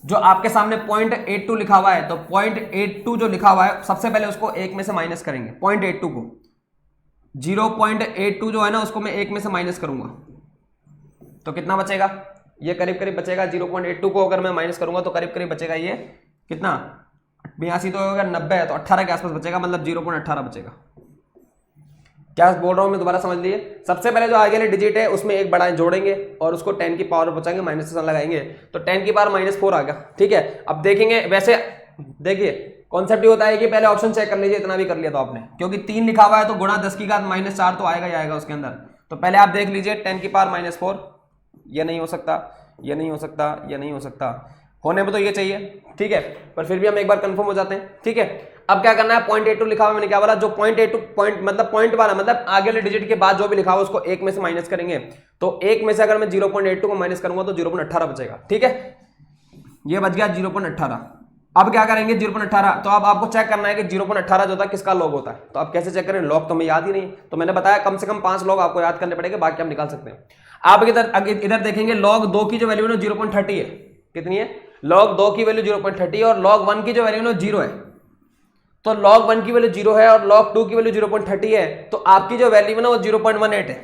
जो आपके सामने 0.82 लिखा हुआ है, तो 0.82 जो लिखा हुआ है, सबसे पहले उसको 1 में से माइनस करेंगे, 0.82 को, 0.82 जो है ना, उसको मैं 1 में से माइनस करूंगा, तो कितना बचेगा, ये करीब करीब बचेगा। 0.82 को अगर मैं माइनस करूंगा तो करीब करीब बचेगा, ये कितना, 82 तो होगा 90 है, तो 18 के आसपास बचेगा, मतलब 0.18 बचेगा। क्या बोल रहा हूं मैं, दोबारा समझ लिए। सबसे पहले जो आगे वाले डिजिट है उसमें एक बड़ा जोड़ेंगे और उसको 10 की पावर बचाएंगे, माइनस से लगाएंगे, तो 10 की पावर -4 आ गया। ठीक है, अब देखेंगे, वैसे देखिए कॉन्सेप्ट ये होता है कि पहले ऑप्शन चेक कर लीजिए, इतना भी कर लिया तो आपने, क्योंकि 3 लिखा हुआ है तो गुणा 10 की घात -4 तो आएगा ही आएगा उसके अंदर। तो पहले आप देख लीजिए 10 की पावर -4, ये नहीं हो सकता, ये नहीं हो सकता, ये नहीं हो सकता, होने में तो ये चाहिए। ठीक है, पर फिर भी हम एक बार कंफर्म हो जाते हैं। ठीक है, अब क्या करना है, 0.82 लिखा हुआ मैंने क्या बोला, जो 0.82 पॉइंट मतलब पॉइंट वाला, मतलब आगे वाले डिजिट के बाद जो भी लिखा हुआ उसको 1 में से माइनस करेंगे, तो 1 में से अगर मैं 0.82 को माइनस करूंगा तो 0.18 बचेगा। ठीक है, ये बच गया 0.18। अब क्या करेंगे, 0.18, तो अब आपको चेक करना है कि 0.18 जो होता है किसका लॉग होता है, तो आप कैसे चेक करें, लॉग तो हमें याद ही नहीं, तो मैंने बताया कम से कम 5 लॉग आपको याद करने पड़ेंगे, बाकी आप निकाल सकते हैं। आप इधर देखेंगे log 2 की जो वैल्यू है 0.30 है, कितनी है, log 2 की वैल्यू 0.30 है, और log 1 की जो वैल्यू है 0 है, तो log 1 की वैल्यू 0 है और log 2 की वैल्यू 0.30 है, तो आपकी जो वैल्यू है ना वो 0.18 है।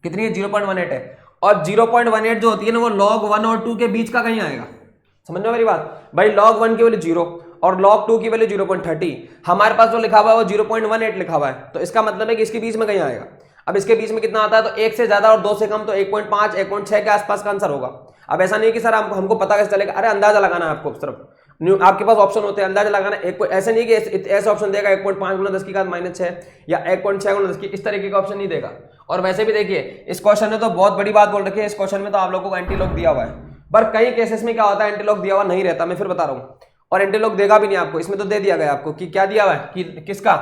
कितनी है 0.18 है, और 0.18 जो होती है ना वो log 1 और 2 के बीच का कहीं आएगा। समझ में मेरी बात भाई, log 1 की वैल्यू 0 और log 2 की वैल्यू 0.30, हमारे पास जो लिखा हुआ है वो 0.18 लिखा हुआ है, तो इसका मतलब है कि इसके बीच में कहीं आएगा। अब इसके बीच में कितना आता है, तो 1 से ज्यादा और 2 से कम, तो 1.5 1.6 के आसपास का आंसर होगा। अब ऐसा नहीं कि सर हमको पता कैसे चलेगा, अरे अंदाजा लगाना है आपको, सिर्फ आपके पास ऑप्शन होते हैं अंदाजा लगाना। ऐसे नहीं कि ऐसे ऑप्शन देगा 1.5 गुना 10 की घात -6 या 1.6 गुना 10 की, इस तरीके का ऑप्शन नहीं देगा। और वैसे भी देखिए इस क्वेश्चन में तो बहुत बड़ी बात बोल रखी है, इस क्वेश्चन में तो आप लोगों को एंटी लॉग दिया हुआ है, पर कई केसेस में क्या होता है एंटी लॉग दिया हुआ नहीं रहता, मैं फिर बता रहा हूँ, और एंटी लॉग देगा भी नहीं आपको। इसमें तो दे दिया गया आपको कि क्या दिया हुआ है, कि किसका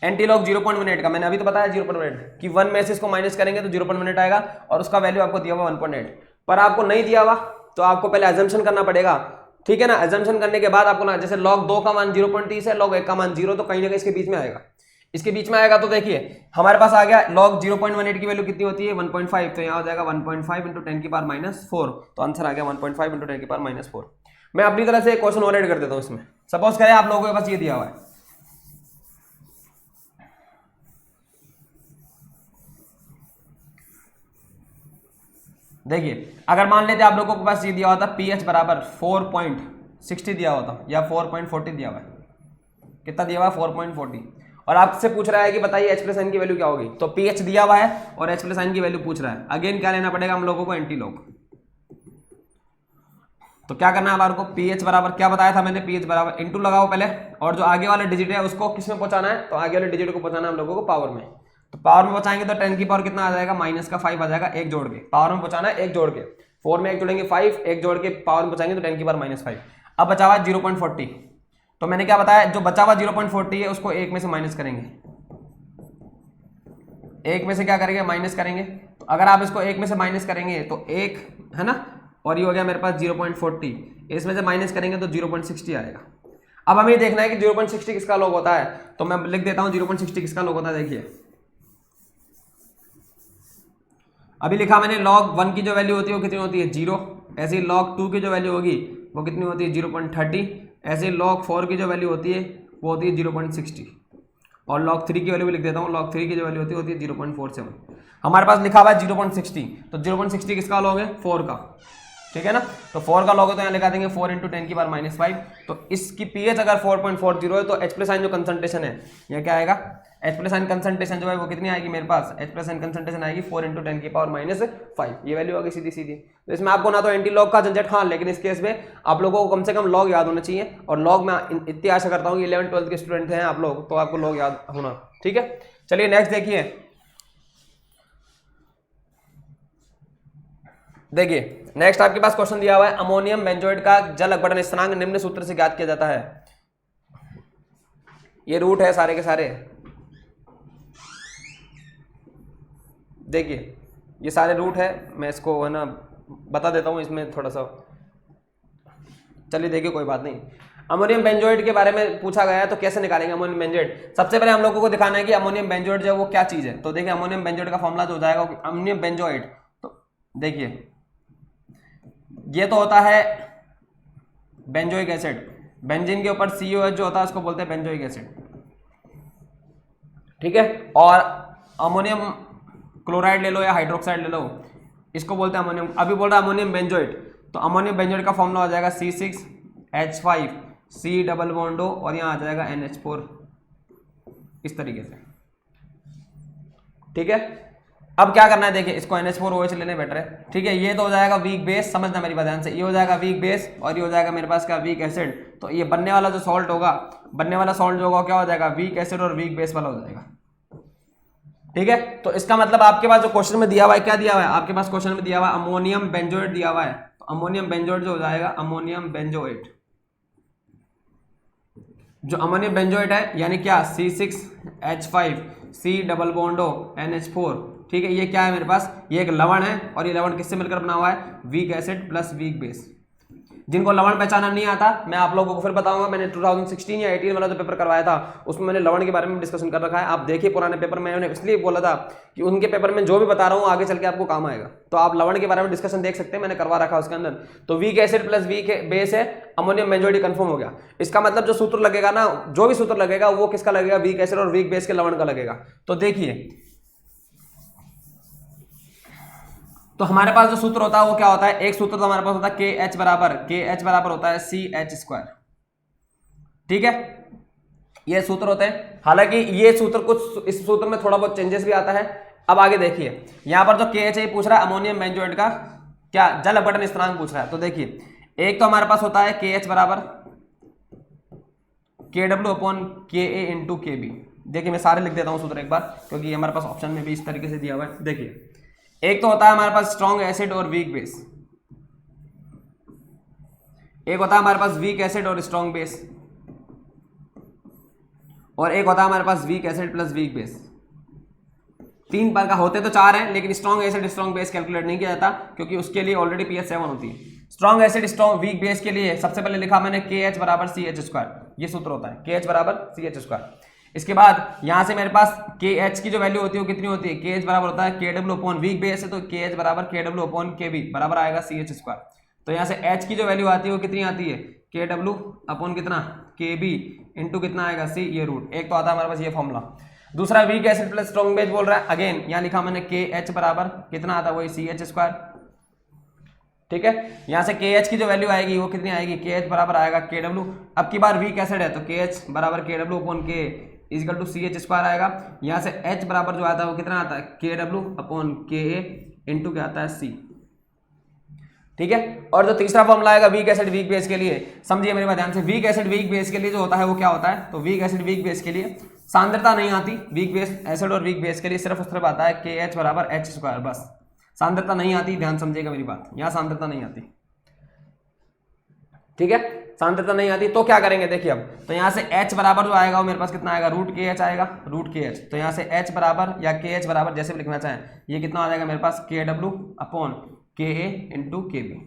एंटी लॉग 0.18 का, मैंने अभी तो बताया 0.18 कि 1 में से इसको माइनस करेंगे तो 0.18 आएगा, और उसका वैल्यू आपको दिया हुआ 1.8, पर आपको नहीं दिया हुआ तो आपको पहले अजम्पशन करना पड़ेगा, ठीक है ना। अजम्पशन करने के बाद आपको ना, जैसे log 2 का मान 0.30 है, log 1 का मान 0, तो कहीं ना कहीं इसके बीच में आएगा, इसके बीच में आएगा। तो देखिए हमारे पास आ गया log 0.18 की वैल्यू कितनी होती है 1.5, तो यहाँ हो जाएगा 1.5 इंटू 10 की पावर -4, तो आंसर आ गया 1.5 इंटू 10 की पावर -4। मैं अपनी तरह से एक क्वेश्चन और ऐड कर देता हूँ इसमें। सपोज करें आप लोगों के पास ये दिया हुआ है, देखिए अगर मान लेते आप लोगों के पास ये दिया होता pH बराबर 4.60 दिया होता, या 4.40 दिया हुआ है, कितना दिया हुआ है 4.40, और आपसे पूछ रहा है कि बताइए H प्लस n की वैल्यू क्या होगी। तो pH दिया हुआ है और H प्लस n की वैल्यू पूछ रहा है, अगेन क्या लेना पड़ेगा हम लोगों को, एंटी लॉग। तो क्या करना है हमारे को, pH बराबर क्या बताया था मैंने, pH बराबर इंटू लगाओ पहले, और जो आगे वाला डिजिट है उसको किस में पहुंचाना है, तो आगे वाले डिजिट को पहुंचाना है हम लोगों को पावर में। तो पावर में पहुंचाएंगे तो 10 की पावर कितना आ जाएगा -5 आ जाएगा, एक जोड़ के पावर में पहुंचाना है, एक जोड़ के 4 में एक जोड़ेंगे 5, एक जोड़ के पावर में पहुंचाएंगे तो 10 की पावर -5। अब बचा हुआ 0.40, तो मैंने क्या बताया, जो बचा हुआ 0.40 है उसको 1 में से माइनस करेंगे, 1 में से क्या करेंगे माइनस करेंगे। तो अगर आप इसको 1 में से माइनस करेंगे तो 1 है ना, और ये हो गया मेरे पास 0.40, इसमें से माइनस करेंगे तो 0.60 आएगा। अब हमें देखना है कि 0.60 किसका लॉग होता है, तो मैं लिख देता हूं 0.60 किसका लॉग होता है। देखिए अभी लिखा मैंने log 1 की जो वैल्यू होती है वो कितनी होती है 0, ऐसे ही log 2 की जो वैल्यू होगी वो कितनी होती है 0.30, ऐसे ही log 4 की जो वैल्यू होती है वो होती है 0.60, और log 3 की वैल्यू भी लिख देता हूँ, log 3 की जो वैल्यू होती है 0.47। हमारे पास लिखा हुआ है 0.60, तो 0.60 किसका log है 4 का, ठीक है ना। तो 4 का log है तो यहाँ लिखा देंगे 4 इंटू 10 की पावर -5। तो इसकी pH अगर 4.40 है तो H प्लस आयन जो कंसंट्रेशन है यह क्या आएगा, H प्लस आयन कंसंट्रेशन जो है वो कितनी आएगी मेरे पास, H प्लस आयन कंसंट्रेशन आएगी 4 इंटू 10 की पावर -5, ये वैल्यू होगी सीधी सीधी। तो इसमें आपको ना तो एंटी लॉग का झंझट, हाँ लेकिन इस केस में आप लोगों को कम से कम लॉग याद होना चाहिए, और लॉग में इतनी आशा करता हूँ कि 11th-12th के स्टूडेंट हैं आप लोग, तो आपको लॉग याद होना, ठीक है। चलिए नेक्स्ट देखिए नेक्स्ट आपके पास क्वेश्चन दिया हुआ है, अमोनियम बेंजोइड का जल अपघटन स्थिरांक निम्न सूत्र से ज्ञात किया जाता है। ये रूट है सारे के सारे, देखिए ये सारे रूट है, मैं इसको है ना बता देता हूँ इसमें थोड़ा सा। चलिए देखिए कोई बात नहीं, अमोनियम बेंजोइड के बारे में पूछा गया है तो कैसे निकालेंगे अमोनियम बेंजोइड। सबसे पहले हम लोगों को दिखाना है कि अमोनियम बेंजोइड जो है वो क्या चीज़ है। तो देखिए अमोनियम बेंजोइड का फॉर्मूला जो हो जाएगा अमोनियम बेंजोइड, तो देखिए ये तो होता है बेंजोइक एसिड, बेंजीन के ऊपर COH जो होता है उसको बोलते हैं बेंजोइक एसिड, ठीक है। और अमोनियम क्लोराइड ले लो या हाइड्रोक्साइड ले लो, इसको बोलते हैं अमोनियम। अभी बोल रहा है अमोनियम बेंजोइड, तो अमोनियम बेंजोइड का फॉर्मूला हो जाएगा C6H5C डबल बॉन्ड O, और यहाँ आ जाएगा NH4 इस तरीके से, ठीक है। अब क्या करना है, देखिए इसको NH4OH लेने बेटर है, ठीक है। ये तो हो जाएगा वीक बेस, समझना मेरी बात ध्यान से, ये हो जाएगा वीक बेस और ये हो जाएगा मेरे पास क्या वीक एसिड। तो ये बनने वाला जो सॉल्ट होगा, बनने वाला सॉल्ट जो होगा क्या हो जाएगा वीक एसिड और वीक बेस वाला हो जाएगा, ठीक है। तो इसका मतलब आपके पास जो क्वेश्चन में दिया हुआ है, क्या दिया हुआ है आपके पास क्वेश्चन में दिया हुआ है अमोनियम बेंजोइड दिया हुआ है, तो अमोनियम बेंजोइड जो हो जाएगा अमोनियम बेंजोइड, जो अमोनियम बेंजोइड है यानी क्या C6H5C double bond O NH4, ठीक है। ये क्या है मेरे पास, ये एक लवण है, और ये लवण किससे मिलकर बना हुआ है week acid plus weak base. जिनको लवण पहचाना नहीं आता मैं आप लोगों को फिर बताऊंगा, मैंने 2016 या 18 वाला जो पेपर करवाया था उसमें मैंने लवण के बारे में डिस्कशन कर रखा है। आप देखिए पुराने पेपर में, मैंने इसलिए बोला था कि उनके पेपर में जो भी बता रहा हूँ आगे चल के आपको काम आएगा, तो आप लवण के बारे में डिस्कशन देख सकते हैं, मैंने करवा रखा उसके अंदर। तो week acid plus weak base है, अमोनियम बेंजोइड कंफर्म हो गया। इसका मतलब जो सूत्र लगेगा ना, जो भी सूत्र लगेगा वो किसका लगेगा, वीक एसिड और वीक बेस के लवण का लगेगा। तो देखिए तो हमारे पास जो सूत्र होता है वो क्या होता है, एक सूत्र तो हमारे पास होता है KH बराबर होता है CH²। ठीक है, ये सूत्र होते हैं। हालांकि ये सूत्र कुछ इस सूत्र में थोड़ा बहुत चेंजेस भी आता है। अब आगे देखिए, यहां पर जो KH है पूछ रहा है अमोनियम बेंजोएट का क्या जल अपघटन स्थिरांक पूछ रहा है। तो देखिए, एक तो हमारे पास होता है KH बराबर KW/KA इंटू KB। देखिए मैं सारे लिख देता हूं सूत्र एक बार, क्योंकि हमारे पास ऑप्शन में भी इस तरीके से दिया हुआ है। देखिए, एक तो होता है हमारे पास स्ट्रॉन्ग एसिड और वीक बेस, एक होता है हमारे पास वीक एसिड और स्ट्रॉन्ग बेस, और एक होता है हमारे पास weak acid plus weak base. 3 बार का होते तो 4 हैं, लेकिन strong acid strong base calculate नहीं किया जाता, क्योंकि उसके लिए ऑलरेडी pH 7 होती है। Strong acid strong weak base के लिए सबसे पहले लिखा मैंने KH बराबर CH², ये सूत्र होता है KH बराबर CH²। इसके बाद यहां से मेरे पास KH की जो वैल्यू होती है वो कितनी होती है, KH बराबर होता है KW/ वीक बेस है तो KH बराबर KW/KB बराबर आएगा CH²। तो यहाँ से H की जो वैल्यू आती है वो कितनी आती है, KW/ कितना KB इंटू कितना आएगा C, ये रूट। एक तो आता है हमारे पास ये फॉर्मूला। दूसरा week acid plus strong base बोल रहा है, अगेन यहाँ लिखा मैंने KH बराबर कितना आता है वही CH²। ठीक है, यहाँ से KH की जो वैल्यू आएगी वो कितनी आएगी, KH बराबर आएगा KW। अब की बार वीक एसिड है तो KH बराबर KW/K इक्वल टू CH² आएगा। यहाँ से H बराबर जो आता है वो कितना आता है KW/KA इंटू क्या आता है C। ठीक है, और जो तीसरा फॉर्मूला आएगा वीक एसिड वीक बेस के लिए, समझिए मेरे बात ध्यान से, वीक एसिड वीक बेस के लिए जो होता है वो क्या होता है, तो वीक एसिड वीक बेस के लिए सांद्रता नहीं आती, वीक बेस एसिड और वीक बेस के लिए सिर्फ आता है KH बराबर H², बस सांद्रता नहीं आती। ध्यान समझिएगा मेरी बात, यहाँ सांद्रता नहीं आती। ठीक है, सांद्रता नहीं आती तो क्या करेंगे, देखिए अब तो यहाँ से H बराबर जो आएगा वो मेरे पास कितना आएगा, √KH आएगा, √KH। तो यहाँ से H बराबर या KH बराबर जैसे भी लिखना चाहें, ये कितना आ जाएगा मेरे पास KW/KA इंटू KB।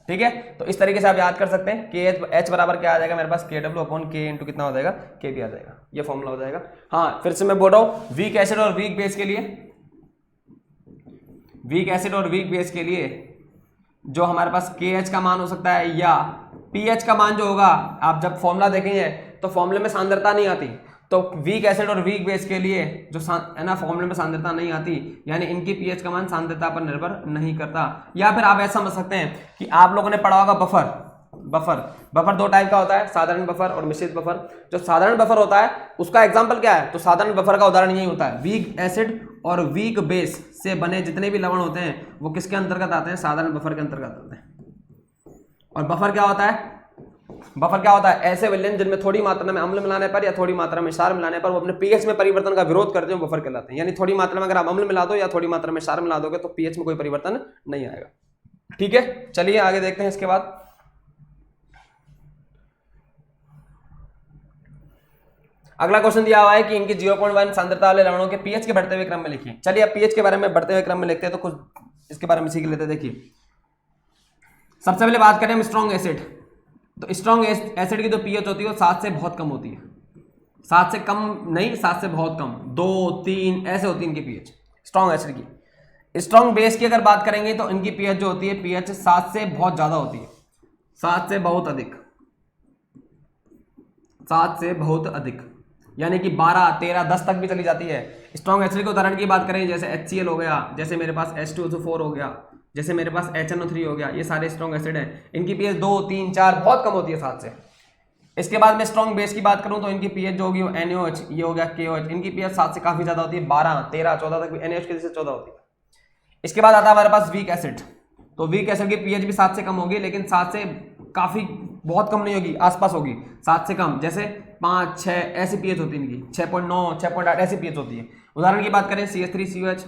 ठीक है, तो इस तरीके से आप याद कर सकते हैं कि H बराबर क्या आ जाएगा मेरे पास KW/K इंटू कितना हो जाएगा KB आ जाएगा, ये फॉर्मूला हो जाएगा। हाँ, फिर से मैं बोल रहा हूँ, वीक एसिड और वीक बेस के लिए, वीक एसिड और वीक बेस के लिए जो हमारे पास KH का मान हो सकता है या pH का मान जो होगा, आप जब फॉर्मूला देखेंगे तो फॉर्मूले में सांद्रता नहीं आती, तो वीक एसिड और वीक बेस के लिए जो है ना फॉर्मूले में सांद्रता नहीं आती, यानी इनकी pH का मान सांद्रता पर निर्भर नहीं करता। या फिर आप ऐसा समझ सकते हैं कि आप लोगों ने पढ़ा होगा बफर 2 टाइप का होता है, साधारण बफर और मिश्रित बफर। जो साधारण बफर होता है उसका एग्जाम्पल क्या है, तो साधारण बफर का उदाहरण यही होता है, वीक एसिड और वीक बेस से बने जितने भी लवण होते हैं वो किसके अंतर्गत आते हैं, साधारण बफर के अंतर्गत आते हैं। और बफर क्या होता है, ऐसे विलयन जिनमें थोड़ी मात्रा में अम्ल मिलाने पर या थोड़ी मात्रा में क्षार मिलाने पर वो अपने पीएच में परिवर्तन का विरोध करते हैं, बफर कहलाते हैं। यानी थोड़ी मात्रा में अगर आप अम्ल मिला दो या थोड़ी मात्रा में क्षार मिला दोगे तो पीएच में कोई परिवर्तन नहीं आएगा। ठीक है, चलिए आगे देखते हैं। इसके बाद अगला क्वेश्चन दिया हुआ है कि इनकी 0.1 सांद्रता वाले लवणों के पीएच के बढ़ते हुए क्रम में लिखिए। चलिए अब पीएच के बारे में बढ़ते हुए क्रम में लिखते हैं, तो कुछ इसके बारे में सीख लेते हैं। देखिए, सबसे पहले बात करें हम स्ट्रॉन्ग एसिड, तो स्ट्रॉन्ग एसिड की जो पीएच होती है वो 7 से बहुत कम होती है, 7 से कम नहीं, 7 से बहुत कम, 2, 3 ऐसे होती है इनकी पीएच स्ट्रॉन्ग एसिड की। स्ट्रॉन्ग बेस की अगर बात करेंगे तो इनकी पीएच जो होती है पीएच 7 से बहुत ज्यादा होती है, 7 से बहुत अधिक, 7 से बहुत अधिक, यानी कि 12, 13, 10 तक भी चली जाती है। स्ट्रॉन्ग एसिड के उदाहरण की बात करें जैसे HCl हो गया, जैसे मेरे पास H2SO4 हो गया, जैसे मेरे पास HNO3 हो गया, ये सारे स्ट्रॉन्ग एसिड हैं। इनकी पीएच 2, 3, 4 बहुत कम होती है 7 से। इसके बाद मैं स्ट्रॉन्ग बेस की बात करूं तो इनकी पीएच जो होगी वो NaOH, ये हो गया KOH, इनकी पीएच 7 से काफी ज्यादा होती है, 12, 13, 14 तक भी, NaOH की जैसे 14 होती है। इसके बाद आता है हमारे पास वीक एसिड, तो वीक एसिड की पीएच भी 7 से कम होगी, लेकिन 7 से काफी बहुत कम नहीं होगी, आसपास होगी, 7 से कम, जैसे 5, 6 ऐसी पीएच होती है इनकी, 6.9, 6.8 ऐसी पीएच होती है। उदाहरण की बात करें CH3COH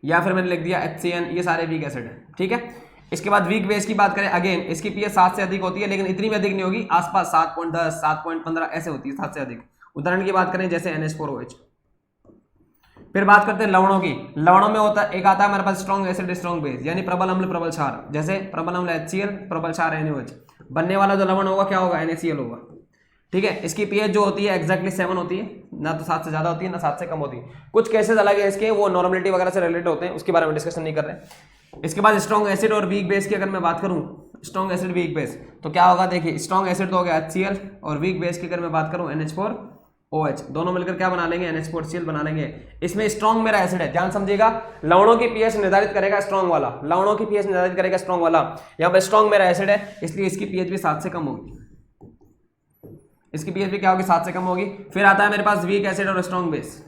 या फिर मैंने लिख दिया HCN, ये सारे वीक एसिड है। ठीक है, इसके बाद वीक बेस की बात करें, अगेन इसकी पीएच 7 से अधिक होती है, लेकिन इतनी भी अधिक नहीं होगी, आसपास 7.10, 7.15 ऐसे होती है, 7 से अधिक। उदाहरण की बात करें जैसे NH4OH। फिर बात करते हैं लवणों की, लवणों में होता है एक आता है हमारे पास स्ट्रॉन्ग एसिड स्ट्रॉन्ग बेस, यानी प्रबल अम्ल प्रबल क्षार, जैसे प्रबल अम्ल HCl, प्रबल क्षार NaOH। बनने वाला जो लवण होगा क्या होगा, NaCl होगा। ठीक है, इसकी पीएच जो होती है एग्जैक्टली 7 होती है, ना तो 7 से ज्यादा होती है ना 7 से कम होती है। कुछ केसेस अलग है इसके, वो नॉर्मलिटी वगैरह से रिलेटेड होते हैं, उसके बारे में डिस्कशन नहीं कर रहे हैं। इसके बाद स्ट्रॉन्ग एसिड और वीक बेस की अगर मैं बात करूं, स्ट्रॉन्ग एसिड वीक बेस तो क्या होगा, देखिए स्ट्रॉन्ग एसिड तो हो गया HCl और वीक बेस की अगर मैं बात करूं NH4 OH दोनों मिलकर क्या बना लेंगे, NH4Cl बना लेंगे। इसमें स्ट्रॉन्ग मेरा एसिड है, ध्यान समझिएगा, लवणों की पीएच निर्धारित करेगा स्ट्रॉन्ग वाला, लवणों की पीएच निर्धारित करेगा स्ट्रॉन्ग वाला। यहाँ पर स्ट्रॉन्ग मेरा एसिड है, इसलिए इसकी पीएच भी 7 से कम होगी, इसकी पीएच भी क्या होगी, 7 से कम होगी। फिर आता है मेरे पास वीक एसिड और strong base.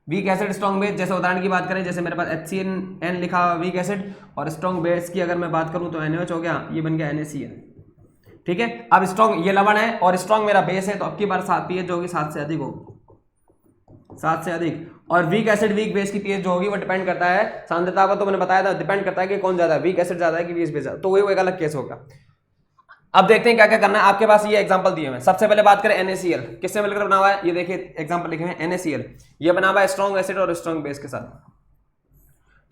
Weak acid strong base, जैसे उदाहरण की बात करें, जैसे मेरे पास HCN लिखा हुआ वीक एसिड, और स्ट्रॉन्ग बेस की अगर मैं बात करूं तो NaOH हो गया, ये बन गया NaCl। ठीक है, अब स्ट्रॉन्ग ये लवण है और स्ट्रॉन्ग मेरा बेस है, तो अब की बार 7 पीएच जो होगी 7 से अधिक होगी, 7 से अधिक। और वीक एसिड वीक बेस की पीएच जो होगी वो डिपेंड करता है सांद्रता को, तो मैंने बताया था डिपेंड करता है कि कौन ज्यादा है, वीक एसिड ज्यादा है कि वीक बेस ज्यादा, तो वो एक अलग केस होगा। अब देखते हैं क्या क्या करना है। आपके पास ये एग्जांपल दिए हैं। सबसे पहले बात करें NaCl, किससे मिलकर बना हुआ है, ये देखिए एग्जांपल लिखे हैं NaCl, ये बना हुआ है स्ट्रॉन्ग एसिड और स्ट्रॉन्ग बेस के साथ,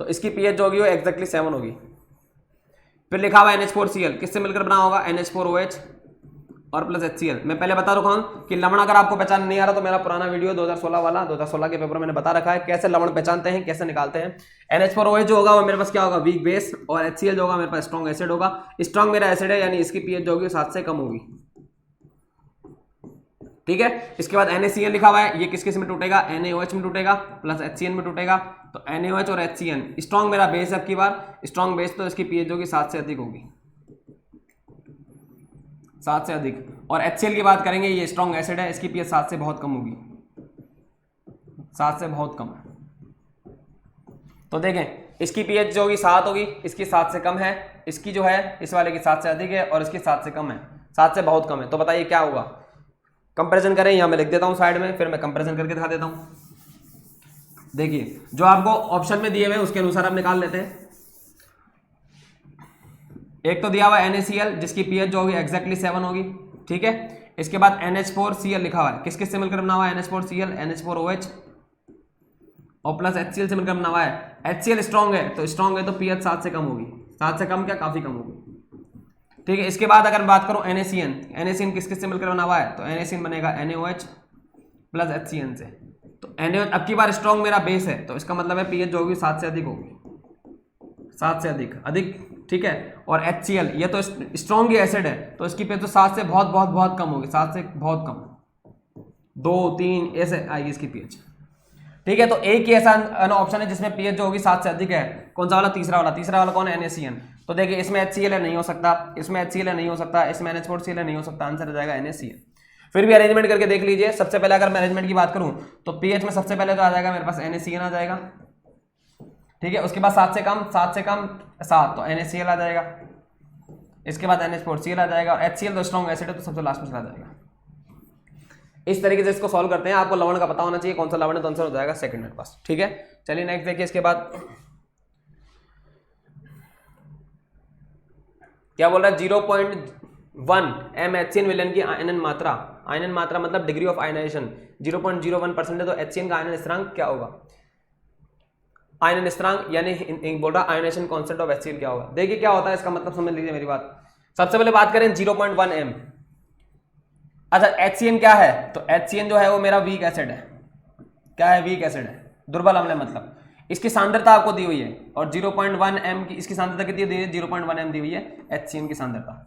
तो इसकी पीएच जो होगी वो एक्जैक्टली 7 होगी। फिर लिखा हुआ है NH4Cl, किससे मिलकर बना होगा, NH4OH और प्लस HCl। मैं पहले बता रखा हूं कि लवण अगर आपको पहचान नहीं आ रहा तो मेरा पुराना वीडियो 2016 वाला, 2016 के पेपर में मैंने बता रखा है कैसे लवण पहचानते हैं, कैसे निकालते हैं। NH4OH जो होगा वो मेरे पास क्या होगा, वीक बेस, और HCl जो होगा मेरे पास स्ट्रॉन्ग एसिड होगा। स्ट्रॉन्ग मेरा एसिड है, यानी इसकी पीएच जो होगी 7 से कम होगी। ठीक है, इसके बाद NaCl लिखा हुआ है, ये किस किस में टूटेगा, NaOH में टूटेगा, प्लस HCl में टूटेगा। तो NaOH और HCl स्ट्रॉन्ग मेरा बेस है, अब की बार स्ट्रॉन्ग बेस, तो इसकी पीएच जो होगी 7 से अधिक होगी, 7 से अधिक। और HCl की बात करेंगे, ये स्ट्रॉन्ग एसिड है, इसकी पीएच 7 से बहुत कम होगी, 7 से बहुत कम। तो देखें, इसकी पीएच जो होगी 7 होगी, इसकी 7 से कम है, इसकी जो है इस वाले की 7 से अधिक है, और इसकी 7 से कम है, 7 से बहुत कम है। तो बताइए क्या होगा, कंपैरिजन करें, यहां मैं लिख देता हूं साइड में, फिर मैं कंपैरिजन करके दिखा देता हूं। देखिए जो आपको ऑप्शन में दिए हुए उसके अनुसार आप निकाल लेते हैं। एक तो दिया हुआ NaCl जिसकी पीएच जो होगी एक्जैक्टली 7 होगी। ठीक है, इसके बाद NH4Cl लिखा हुआ है, किस किस से मिलकर बना हुआ है, NH4Cl, NH4OH और प्लस HCl से मिलकर बना हुआ है। HCl स्ट्रॉन्ग है, तो स्ट्रॉन्ग है तो पीएच 7 से कम होगी, 7 से कम क्या, काफी कम होगी। ठीक है, इसके बाद अगर बात करूं NaCN, NaCN किस किस से मिलकर बना हुआ है, तो NaCN बनेगा NaOH प्लस HCN से। तो NaOH अब की बार स्ट्रॉन्ग मेरा बेस है, तो इसका मतलब है पीएच जो होगी 7 से अधिक होगी, 7 से अधिक अधिक। ठीक है, और HCl ये तो स्ट्रॉन्ग एसिड है, तो इसकी पीएच तो 7 से बहुत बहुत बहुत कम होगी, 7 से बहुत कम, 2 3 ऐसे आएगी इसकी पीएच। ठीक है, तो एक ही ऐसा ऑप्शन है जिसमें पीएच जो होगी 7 से अधिक है, कौन सा वाला, तीसरा वाला। तीसरा वाला कौन है, NaCN। तो देखिए इसमें HCl है, नहीं हो सकता, इसमें HCl है, नहीं हो सकता, इसमें NH4Cl है, नहीं हो सकता, आंसर आ जाएगा NaCN। फिर भी अरेंजमेंट करके देख लीजिए। सबसे पहले अगर मैं अरेंजमेंट की बात करूं तो पीएच में सबसे पहले तो आ जाएगा मेरे पास NaCN आ जाएगा। ठीक है, उसके बाद 7 से कम 7 7, तो NaCl आ जाएगा। इसके बाद NH4Cl आ जाएगा, और HCl तो स्ट्रॉन्ग एसिड है, तो सबसे लास्ट में चला जाएगा। इस तरीके से इसको सॉल्व करते हैं। आपको लवण का पता होना चाहिए कौन सा लवण है, तो आंसर हो जाएगा सेकंड मेरे पास। ठीक है, चलिए नेक्स्ट देखिए। इसके बाद क्या बोल रहा है, 0.1 mHCN विलयन की आयनन मात्रा, आयनन मात्रा मतलब डिग्री ऑफ आयनाइजेशन 0.01% है, तो HCN का आयनन स्थिरांक क्या होगा, आयनन स्थिरांक यानी बोल रहा आयनाइजेशन कांस्टेंट ऑफ HCl क्या होगा। देखिए क्या होता है, इसका मतलब समझ लीजिए मेरी बात। सबसे पहले बात करें 0.1 m। अच्छा HCN क्या है, तो HCN जो है वो मेरा वीक एसिड है। क्या है, वीक एसिड है, दुर्बल अम्ल है मतलब। इसकी सांद्रता आपको दी हुई है, और 0.1 m की इसकी सांद्रता कितनी दी है, 0.1 m दी हुई है HCN की सांद्रता।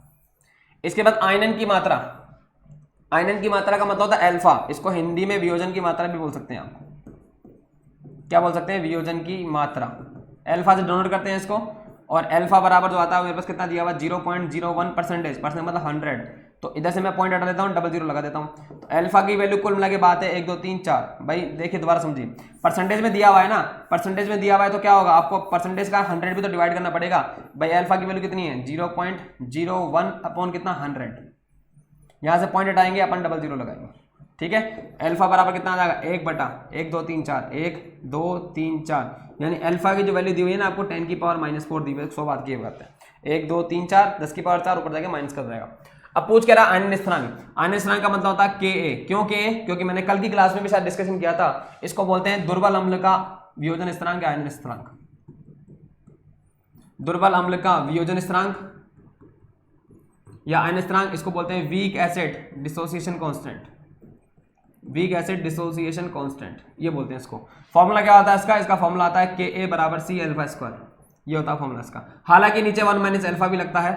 इसके बाद आयनन की मात्रा, आयनन की मात्रा का मतलब होता है अल्फा, इसको हिंदी में वियोजन की मात्रा भी बोल सकते हैं आप। क्या बोल सकते हैं, वियोजन की मात्रा। अल्फा से डोनोट करते हैं इसको, और अल्फा बराबर जो आता है मेरे पास कितना दिया हुआ, 0.01%, परसेंट मतलब 100। तो इधर से मैं पॉइंट हटा देता हूँ, 00 लगा देता हूँ। तो अल्फा की वैल्यू कुल मिला के बात है 1 2 3 4। भाई देखिए दोबारा समझिए, परसेंटेज में दिया हुआ है ना, परसेंटेज में दिया हुआ है तो क्या होगा, आपको परसेंटेज का 100 भी तो डिवाइड करना पड़ेगा। भाई अल्फा की वैल्यू कितनी है, 0.01 अपॉन कितना, 100। यहाँ से पॉइंट हटाएंगे अपन, 00 लगाएंगे। ठीक है, अल्फा बराबर कितना आ जाएगा, 1 बटा 1 2 3 4, 1 2 3 4, यानी अल्फा की जो वैल्यू दी हुई है ना आपको 10 की पावर -4 दी हुई है। 100 बात की बात है, 1 2 3 4, 10 की पावर 4 ऊपर जाके माइनस कर जाएगा। अब पूछ कह रहा आयनन स्थिरांक। आयनन स्थिरांक का मतलब होता है Ka। क्यों Ka, क्योंकि मैंने कल की क्लास में भी शायद डिस्कशन किया था, इसको बोलते हैं दुर्बल अम्ल का वियोजन स्थिरांक, आयनन स्थिरांक। दुर्बल अम्ल का वियोजन स्थिरांक या आयनन स्थिरांक, इसको बोलते हैं weak acid dissociation constant. Weak acid dissociation constant ये बोलते हैं इसको। फॉर्मूला क्या होता है इसका, इसका फॉर्मूला आता है Ka बराबर C अल्फा स्क्वायर, ये होता है फॉर्मूला इसका। हालांकि नीचे 1 माइनस अल्फा भी लगता है,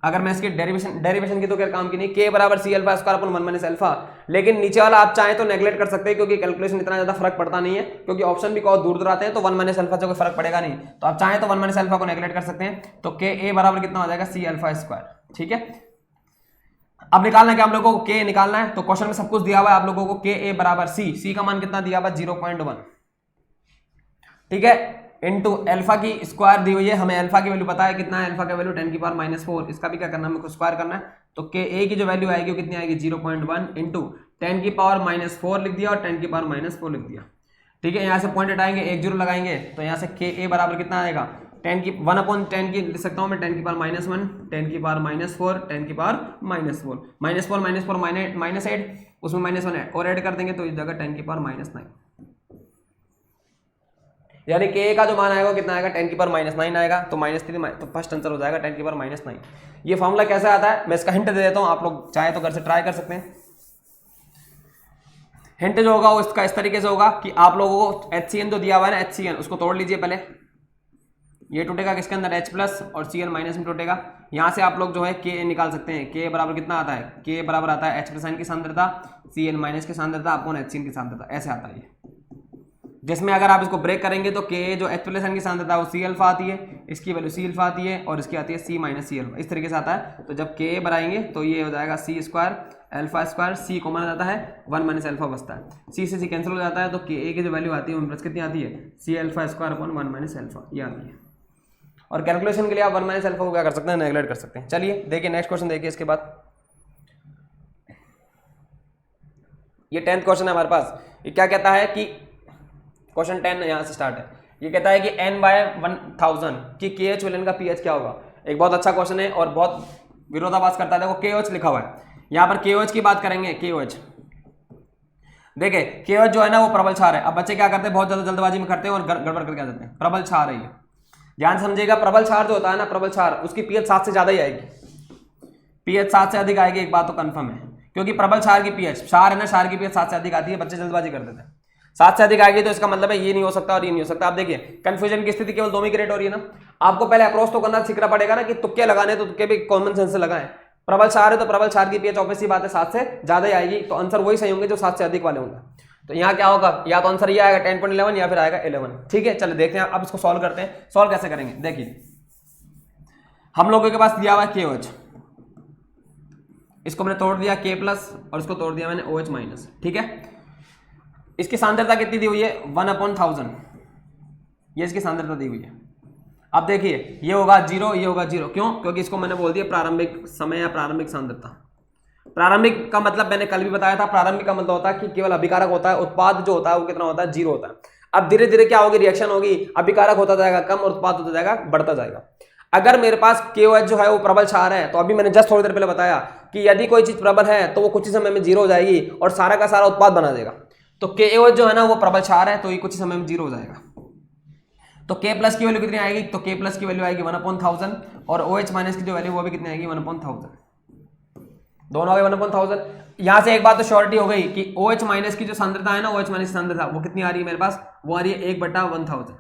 अगर मैं इसकी डेरिवेशन की तो क्या काम की नहीं, के बराबर C alpha square upon 1 minus alpha, लेकिन नीचे वाला आप चाहें तो नेगलेक्ट कर सकते हैं क्योंकि कैलकुलेशन इतना ज्यादा फर्क पड़ता नहीं है, क्योंकि ऑप्शन भी बहुत दूर दूर आते हैं तो 1 माइनस अल्फा से कोई फर्क पड़ेगा नहीं, तो आप चाहें तो 1 माइनस अल्फा को नेगलेक्ट कर सकते हैं। तो के ए बराबर कितना हो जाएगा, सी अल्फा स्क्वायर। ठीक है, अब निकालना है क्या हम लोगों को, के निकालना है। तो क्वेश्चन में सब कुछ दिया हुआ है आप लोगों को, के ए बराबर सी का मान कितना दिया हुआ है 0.1, ठीक है, इनटू अल्फा की स्क्वायर दी हुई है, हमें अल्फा की वैल्यू पता है कितना है, अल्फा का वैल्यू 10 की पावर -4, इसका भी क्या करना है, हमको स्क्वायर करना है। तो के ए की जो वैल्यू आएगी वो कितनी आएगी 0.1 इंटू 10 की पावर -4 लिख दिया और 10 की पावर -4 लिख दिया। ठीक है, यहाँ से पॉइंट हटाएंगे, 1 0 लगाएंगे, तो यहाँ से के ए बराबर कितना आएगा 10 की 1/10 की लिख सकता हूँ मैं, 10 की पावर -1, 10 की पावर -4, 10 की पावर -4 -8, उसमें -1 और ऐड कर देंगे तो इस जगह 10 की पावर -9, यानी के का जो मान आएगा कितना आएगा 10 की पावर -9 आएगा, तो -3, तो फर्स्ट आंसर हो जाएगा 10 की पावर -9। ये फॉर्मूला कैसे आता है मैं इसका हिंट दे देता हूँ, आप लोग चाहे तो घर से ट्राई कर सकते हैं। हिंट जो होगा वो इसका इस तरीके से होगा कि आप लोगों को HCN जो दिया हुआ है ना, HCN उसको तोड़ लीजिए पहले, ये टूटेगा किसके अंदर H प्लस और Cn माइनस में टूटेगा। यहाँ से आप लोग जो है के निकाल सकते हैं, के बराबर कितना आता है, के बराबर आता है H प्लस की सांद्रता Cn माइनस की सांद्रता अपॉन HCN की सांद्रता, ऐसे आता है, जिसमें अगर आप इसको ब्रेक करेंगे तो के जो H प्लस की सांद्रता वो सी अल्फा आती है, इसकी वैल्यू सी अल्फा आती है और इसकी आती है सी माइनस सी अल्फा, इस तरीके से आता है। तो जब के बनाएंगे तो ये हो जाएगा सी स्क्वायर अल्फा स्क्वायर, सी कॉमन जाता है 1 माइनस अल्फा बचता है, सी से सी कैंसिल हो जाता है, तो के ए की जो वैल्यू आती है वो कितनी आती है C alpha square upon 1 minus alpha, ये आती है। और कैलकुलेशन के लिए आप 1 माइनस अल्फा को क्या कर सकते हैं, नेगलेक्ट कर सकते हैं। चलिए देखिए नेक्स्ट क्वेश्चन देखिए, इसके बाद ये 10th क्वेश्चन है हमारे पास। ये क्या कहता है कि क्वेश्चन 10 यहाँ से स्टार्ट है, ये कहता है कि n/1000 की KH विलन का pH क्या होगा। एक बहुत अच्छा क्वेश्चन है और बहुत विरोधाभास करता है। देखो KOH लिखा हुआ है, यहाँ पर KOH की बात करेंगे। KOH देखिए KOH जो है ना वो प्रबल क्षार है। अब बच्चे क्या करते हैं, बहुत ज्यादा जल्दबाजी में करते हैं और गड़बड़ करके आ जाते हैं। प्रबल क्षार है ये, ध्यान समझिएगा। प्रबल क्षार जो होता है ना, प्रबल क्षार, उसकी pH 7 से ज्यादा ही आएगी, pH 7 से अधिक आएगी, एक बात तो कंफर्म है, क्योंकि प्रबल क्षार की pH, क्षार है ना, क्षार की pH 7 से अधिक आती है। बच्चे जल्दबाजी कर देते हैं, 7 से अधिक आएगी तो इसका मतलब है ये नहीं हो सकता और ये नहीं हो सकता। आप देखिए कंफ्यूजन की स्थिति केवल 2 में क्रिएट हो रही है ना। आपको पहले अप्रोच तो करना सीखना पड़ेगा ना कि तुक्के लगाने, तो तुक्के भी कॉमन सेंस से लगाएं। प्रबल क्षार है तो प्रबल क्षार की pH ऑब्वियस सी बात है 7 से ज्यादा ही आएगी, तो आंसर वही सही होंगे जो 7 से अधिक वाले होंगे। तो यहाँ क्या होगा, या तो आंसर ये आएगा 10.11 या फिर आएगा 11। ठीक है, चलो देखते हैं अब इसको सॉल्व करते हैं। सॉल्व कैसे करेंगे, देखिए हम लोगों के पास दिया हुआ है KOH, इसको मैंने तोड़ दिया K प्लस और इसको तोड़ दिया मैंने OH माइनस। ठीक है, इसकी सांद्रता कितनी दी हुई है 1/1000, ये इसकी सांद्रता दी हुई है। अब देखिए ये होगा 0, ये होगा 0, क्यों, क्योंकि इसको मैंने बोल दिया प्रारंभिक समय या प्रारंभिक सांद्रता। प्रारंभिक का मतलब मैंने कल भी बताया था, प्रारंभिक का मतलब होता है कि केवल अभिकारक होता है, उत्पाद जो होता है वो कितना होता है 0 होता है। अब धीरे धीरे क्या होगी, रिएक्शन होगी, अभिकारक होता जाएगा कम और उत्पाद होता जाएगा बढ़ता जाएगा। अगर मेरे पास KOH जो है वो प्रबल क्षार है, तो अभी मैंने जस्ट थोड़ी देर पहले बताया कि यदि कोई चीज प्रबल है तो वो कुछ ही समय में 0 हो जाएगी और सारा का सारा उत्पाद बना देगा। तो KOH जो है ना वो प्रबल क्षार है, तो ये कुछ समय में 0 हो जाएगा। तो K प्लस की वैल्यू कितनी आएगी, तो K प्लस की वैल्यू आएगी 1/1000 और OH माइनस की जो वैल्यू वो भी कितनी आएगी 1/1000, दोनों आगे 1/1000। यहां से एक बात तो श्योरिटी हो गई कि OH माइनस की जो सांद्रता है ना, OH माइनस की सांद्रता वो कितनी आ रही है मेरे पास, वो आ रही है 1/1000।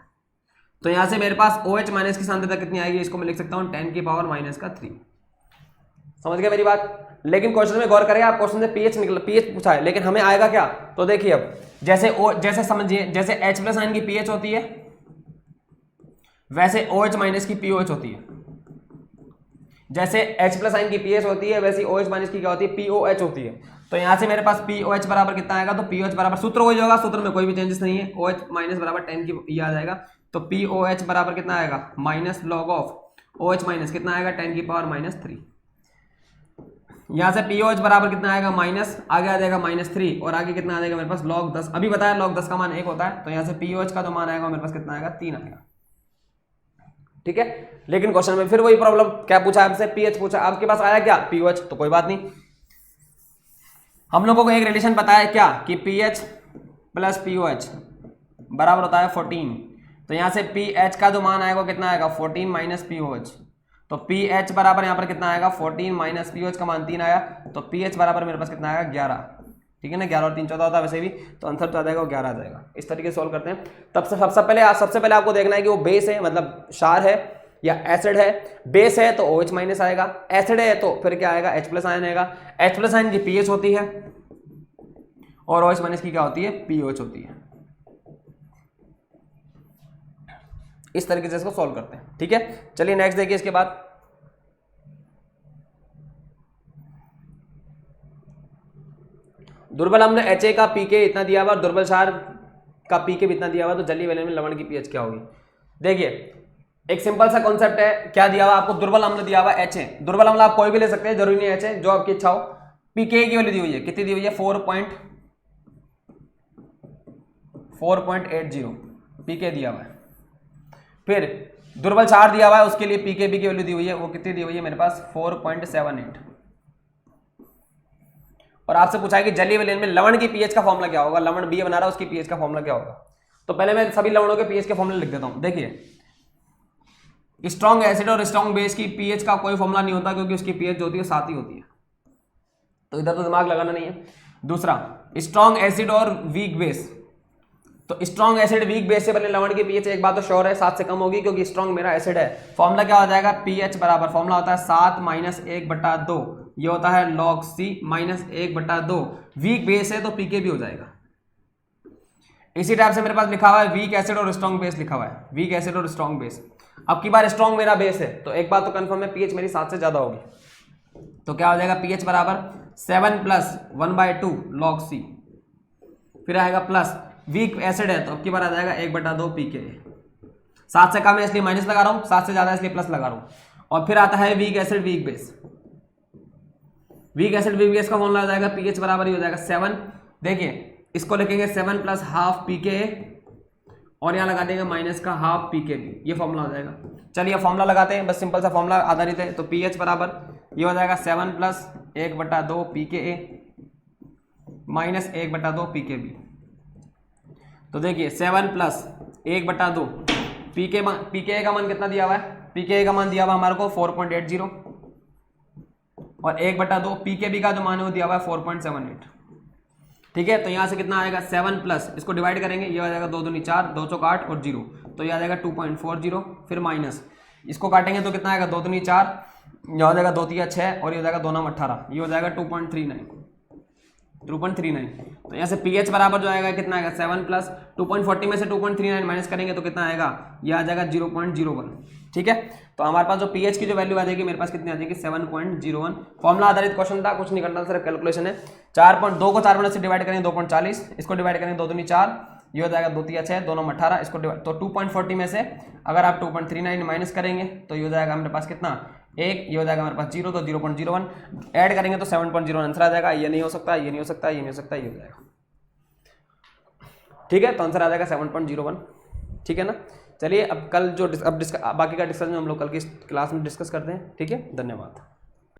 तो यहां से मेरे पास OH माइनस की सांद्रता कितनी आएगी, इसको मैं लिख सकता हूं 10 की पावर -3। समझ गए मेरी बात। लेकिन क्वेश्चन में गौर करें आप, क्वेश्चन से pH निकला, pH पूछा है, लेकिन हमें आएगा क्या, तो देखिए अब जैसे समझिए, जैसे H प्लस आयन की pH होती है वैसे OH माइनस की POH होती है। जैसे H प्लस आयन की pH होती है वैसे OH माइनस की क्या होती है, POH होती है। तो यहां से मेरे पास POH बराबर कितना आएगा, तो POH बराबर सूत्र वही होगा, सूत्र में कोई भी चेंजेस नहीं है। OH माइनस बराबर 10 की ये आ जाएगा, तो POH बराबर कितना आएगा minus log of OH minus कितना आएगा 10 की पावर -3। यहां से POH बराबर कितना आएगा माइनस, आगे आ जाएगा -3 और आगे कितना आ जाएगा मेरे पास log 10। अभी बताया log 10 का मान 1 होता है, तो यहां से POH का जो मान आएगा मेरे पास कितना आएगा 3 आएगा। ठीक है, लेकिन क्वेश्चन में फिर वही प्रॉब्लम, क्या पूछा आपसे, pH पूछा, आपके पास आया क्या POH, तो कोई बात नहीं। हम लोगों को एक रिलेशन पता है क्या कि pH प्लस POH बराबर होता है 14। तो यहां से pH का जो मान आएगा कितना आएगा 14 माइनस POH, तो pH बराबर यहां पर कितना आएगा 14 माइनस POH का मान 3 आया, तो pH बराबर मेरे पास कितना आएगा 11। ठीक है ना, 11 और 3 14 होता है वैसे भी, तो आंसर तो आ जाएगा वो 11 आ जाएगा। इस तरीके से सॉल्व करते हैं। तब से सबसे पहले आपको देखना है कि वो बेस है, मतलब क्षार है, या एसिड है, बेस है तो OH माइनस आएगा, एसिड है तो फिर क्या आएगा, H प्लस आयन आएगा। H प्लस आयन की पीएच होती है और OH माइनस की क्या होती है, पीओएच होती है। इस तरीके से इसको सॉल्व करते हैं, ठीक है। चलिए नेक्स्ट देखिए इसके बाद, दुर्बल अम्ल HA का पीके इतना दिया हुआ और दुर्बल क्षार का पीके भी इतना दिया हुआ, तो जलीय विलयन में लवण की पीएच क्या होगी। देखिए एक सिंपल सा कॉन्सेप्ट है, क्या दिया हुआ आपको, दुर्बल अम्ल दिया हुआ HA, दुर्बल अम्ल आप कोई भी ले सकते हैं, जरूरी नहीं HA, जो आपकी इच्छा हो। पीके की वैल्यू दी हुई है, कितनी दी हुई है, 4.80 पीके दिया हुआ है। फिर दुर्बल क्षार दिया हुआ है, उसके लिए पीकेबी की वैल्यू दी हुई है, वो कितनी दी हुई है मेरे पास, 4.78। और आपसे पूछा है कि जलीय विलयन में लवण की पीएच का फॉर्मूला क्या होगा, लवण बी बना रहा है उसकी पीएच का फॉर्मूला क्या होगा। तो पहले मैं सभी लवणों के पीएच के फॉर्मूले लिख देता हूं। देखिए स्ट्रॉन्ग एसिड और स्ट्रॉन्ग बेस की पीएच का कोई फॉर्मूला नहीं होता, क्योंकि उसकी पीएच जो होती है 7 ही होती है, तो इधर तो दिमाग लगाना नहीं है। दूसरा स्ट्रॉन्ग एसिड और वीक बेस, तो स्ट्रॉन्ग एसिड वीक बेस से बने लवण की पीएच एक बात तो श्योर है 7 से कम होगी, क्योंकि स्ट्रॉन्ग मेरा एसिड है। फॉर्मूला क्या हो जाएगा, पीएच बराबर फॉर्मूला होता है 7 - 1/2, ये होता है log C - 1/2। वीक बेस है तो पीके भी हो जाएगा। इसी टाइप से मेरे पास लिखा हुआ है वीक एसिड और स्ट्रॉन्ग बेस लिखा हुआ है, वीक एसिड और स्ट्रॉन्ग बेस। अब की बार स्ट्रॉन्ग मेरा बेस है तो एक बात तो कंफर्म है, पीएच मेरी 7 से ज्यादा होगी, तो क्या हो जाएगा, पीएच बराबर 7 + 1/2 log C। फिर आएगा प्लस, वीक एसिड है तो अब की बार आ जाएगा 1/2 पीके। 7 से कम है इसलिए माइनस लगा रहा हूं, 7 से ज्यादा इसलिए प्लस लगा रहा हूं। और फिर आता है weak acid weak base, weak acid weak base का फॉर्मूला आ जाएगा पीएच बराबर ही हो जाएगा 7। देखिए इसको लिखेंगे 7 + ½ पीके और यहाँ लगा देंगे माइनस का ½ पीके भी, ये फॉर्मूला हो जाएगा। चलिए फॉर्मूला लगाते हैं, बस सिंपल सा फॉर्मूला आधारित है। तो पीएच बराबर ये हो जाएगा 7 + 1/2 पीके - 1/2 पीके बी। तो देखिए 7 + 1/2 पीके का मान कितना दिया हुआ है, पीके का मान दिया हुआ हमारे को 4.80 और 1/2 पीकेबी का जो मान है वो दिया हुआ है 4.78। ठीक है, तो यहां से कितना आएगा, 7 प्लस इसको डिवाइड करेंगे, ये आ जाएगा 2 दूनी 4, 2 चौक 8 और 0, तो ये आ जाएगा 2.40। फिर माइनस इसको काटेंगे तो कितना आएगा, 2 दूनी 4, ये हो जाएगा 2 तिया 6 और ये हो जाएगा 2 9 18, ये हो जाएगा 2.39। तो यहाँ से पीएच बराबर जो आएगा कितना आएगा, 7 प्लस 2.40 में से 2.39 माइनस करेंगे तो कितना आएगा, ये आ जाएगा 0.01। ठीक है, तो हमारे पास जो पीएच की जो वैल्यू आ जाएगी मेरे पास कितनी आ जाएगी, 7.01। फॉर्मुला आधारित क्वेश्चन था, कुछ नहीं करना, सिर्फ कैलकुलेशन है। 4.2 को 4 से डिवाइड करेंगे 2.40, इसको डिवाइड करेंगे 2 दूनी 4, ये हो जाएगा 2 तिया 6, 2 9 18, इसको तो 2.40 में से अगर आप 2.39 माइनस करेंगे तो ये हो जाएगा मेरे पास कितना, 1, ये हो जाएगा हमारे पास 0, तो 0.01 ऐड करेंगे तो 7.01 आंसर आ जाएगा। ये नहीं हो सकता, ये नहीं हो सकता, ये नहीं हो सकता, ये हो जाएगा। ठीक है, तो आंसर आ जाएगा 7.01। ठीक है ना, चलिए अब कल जो बाकी का डिस्कशन हम लोग कल की क्लास में डिस्कस करते हैं। ठीक है, धन्यवाद।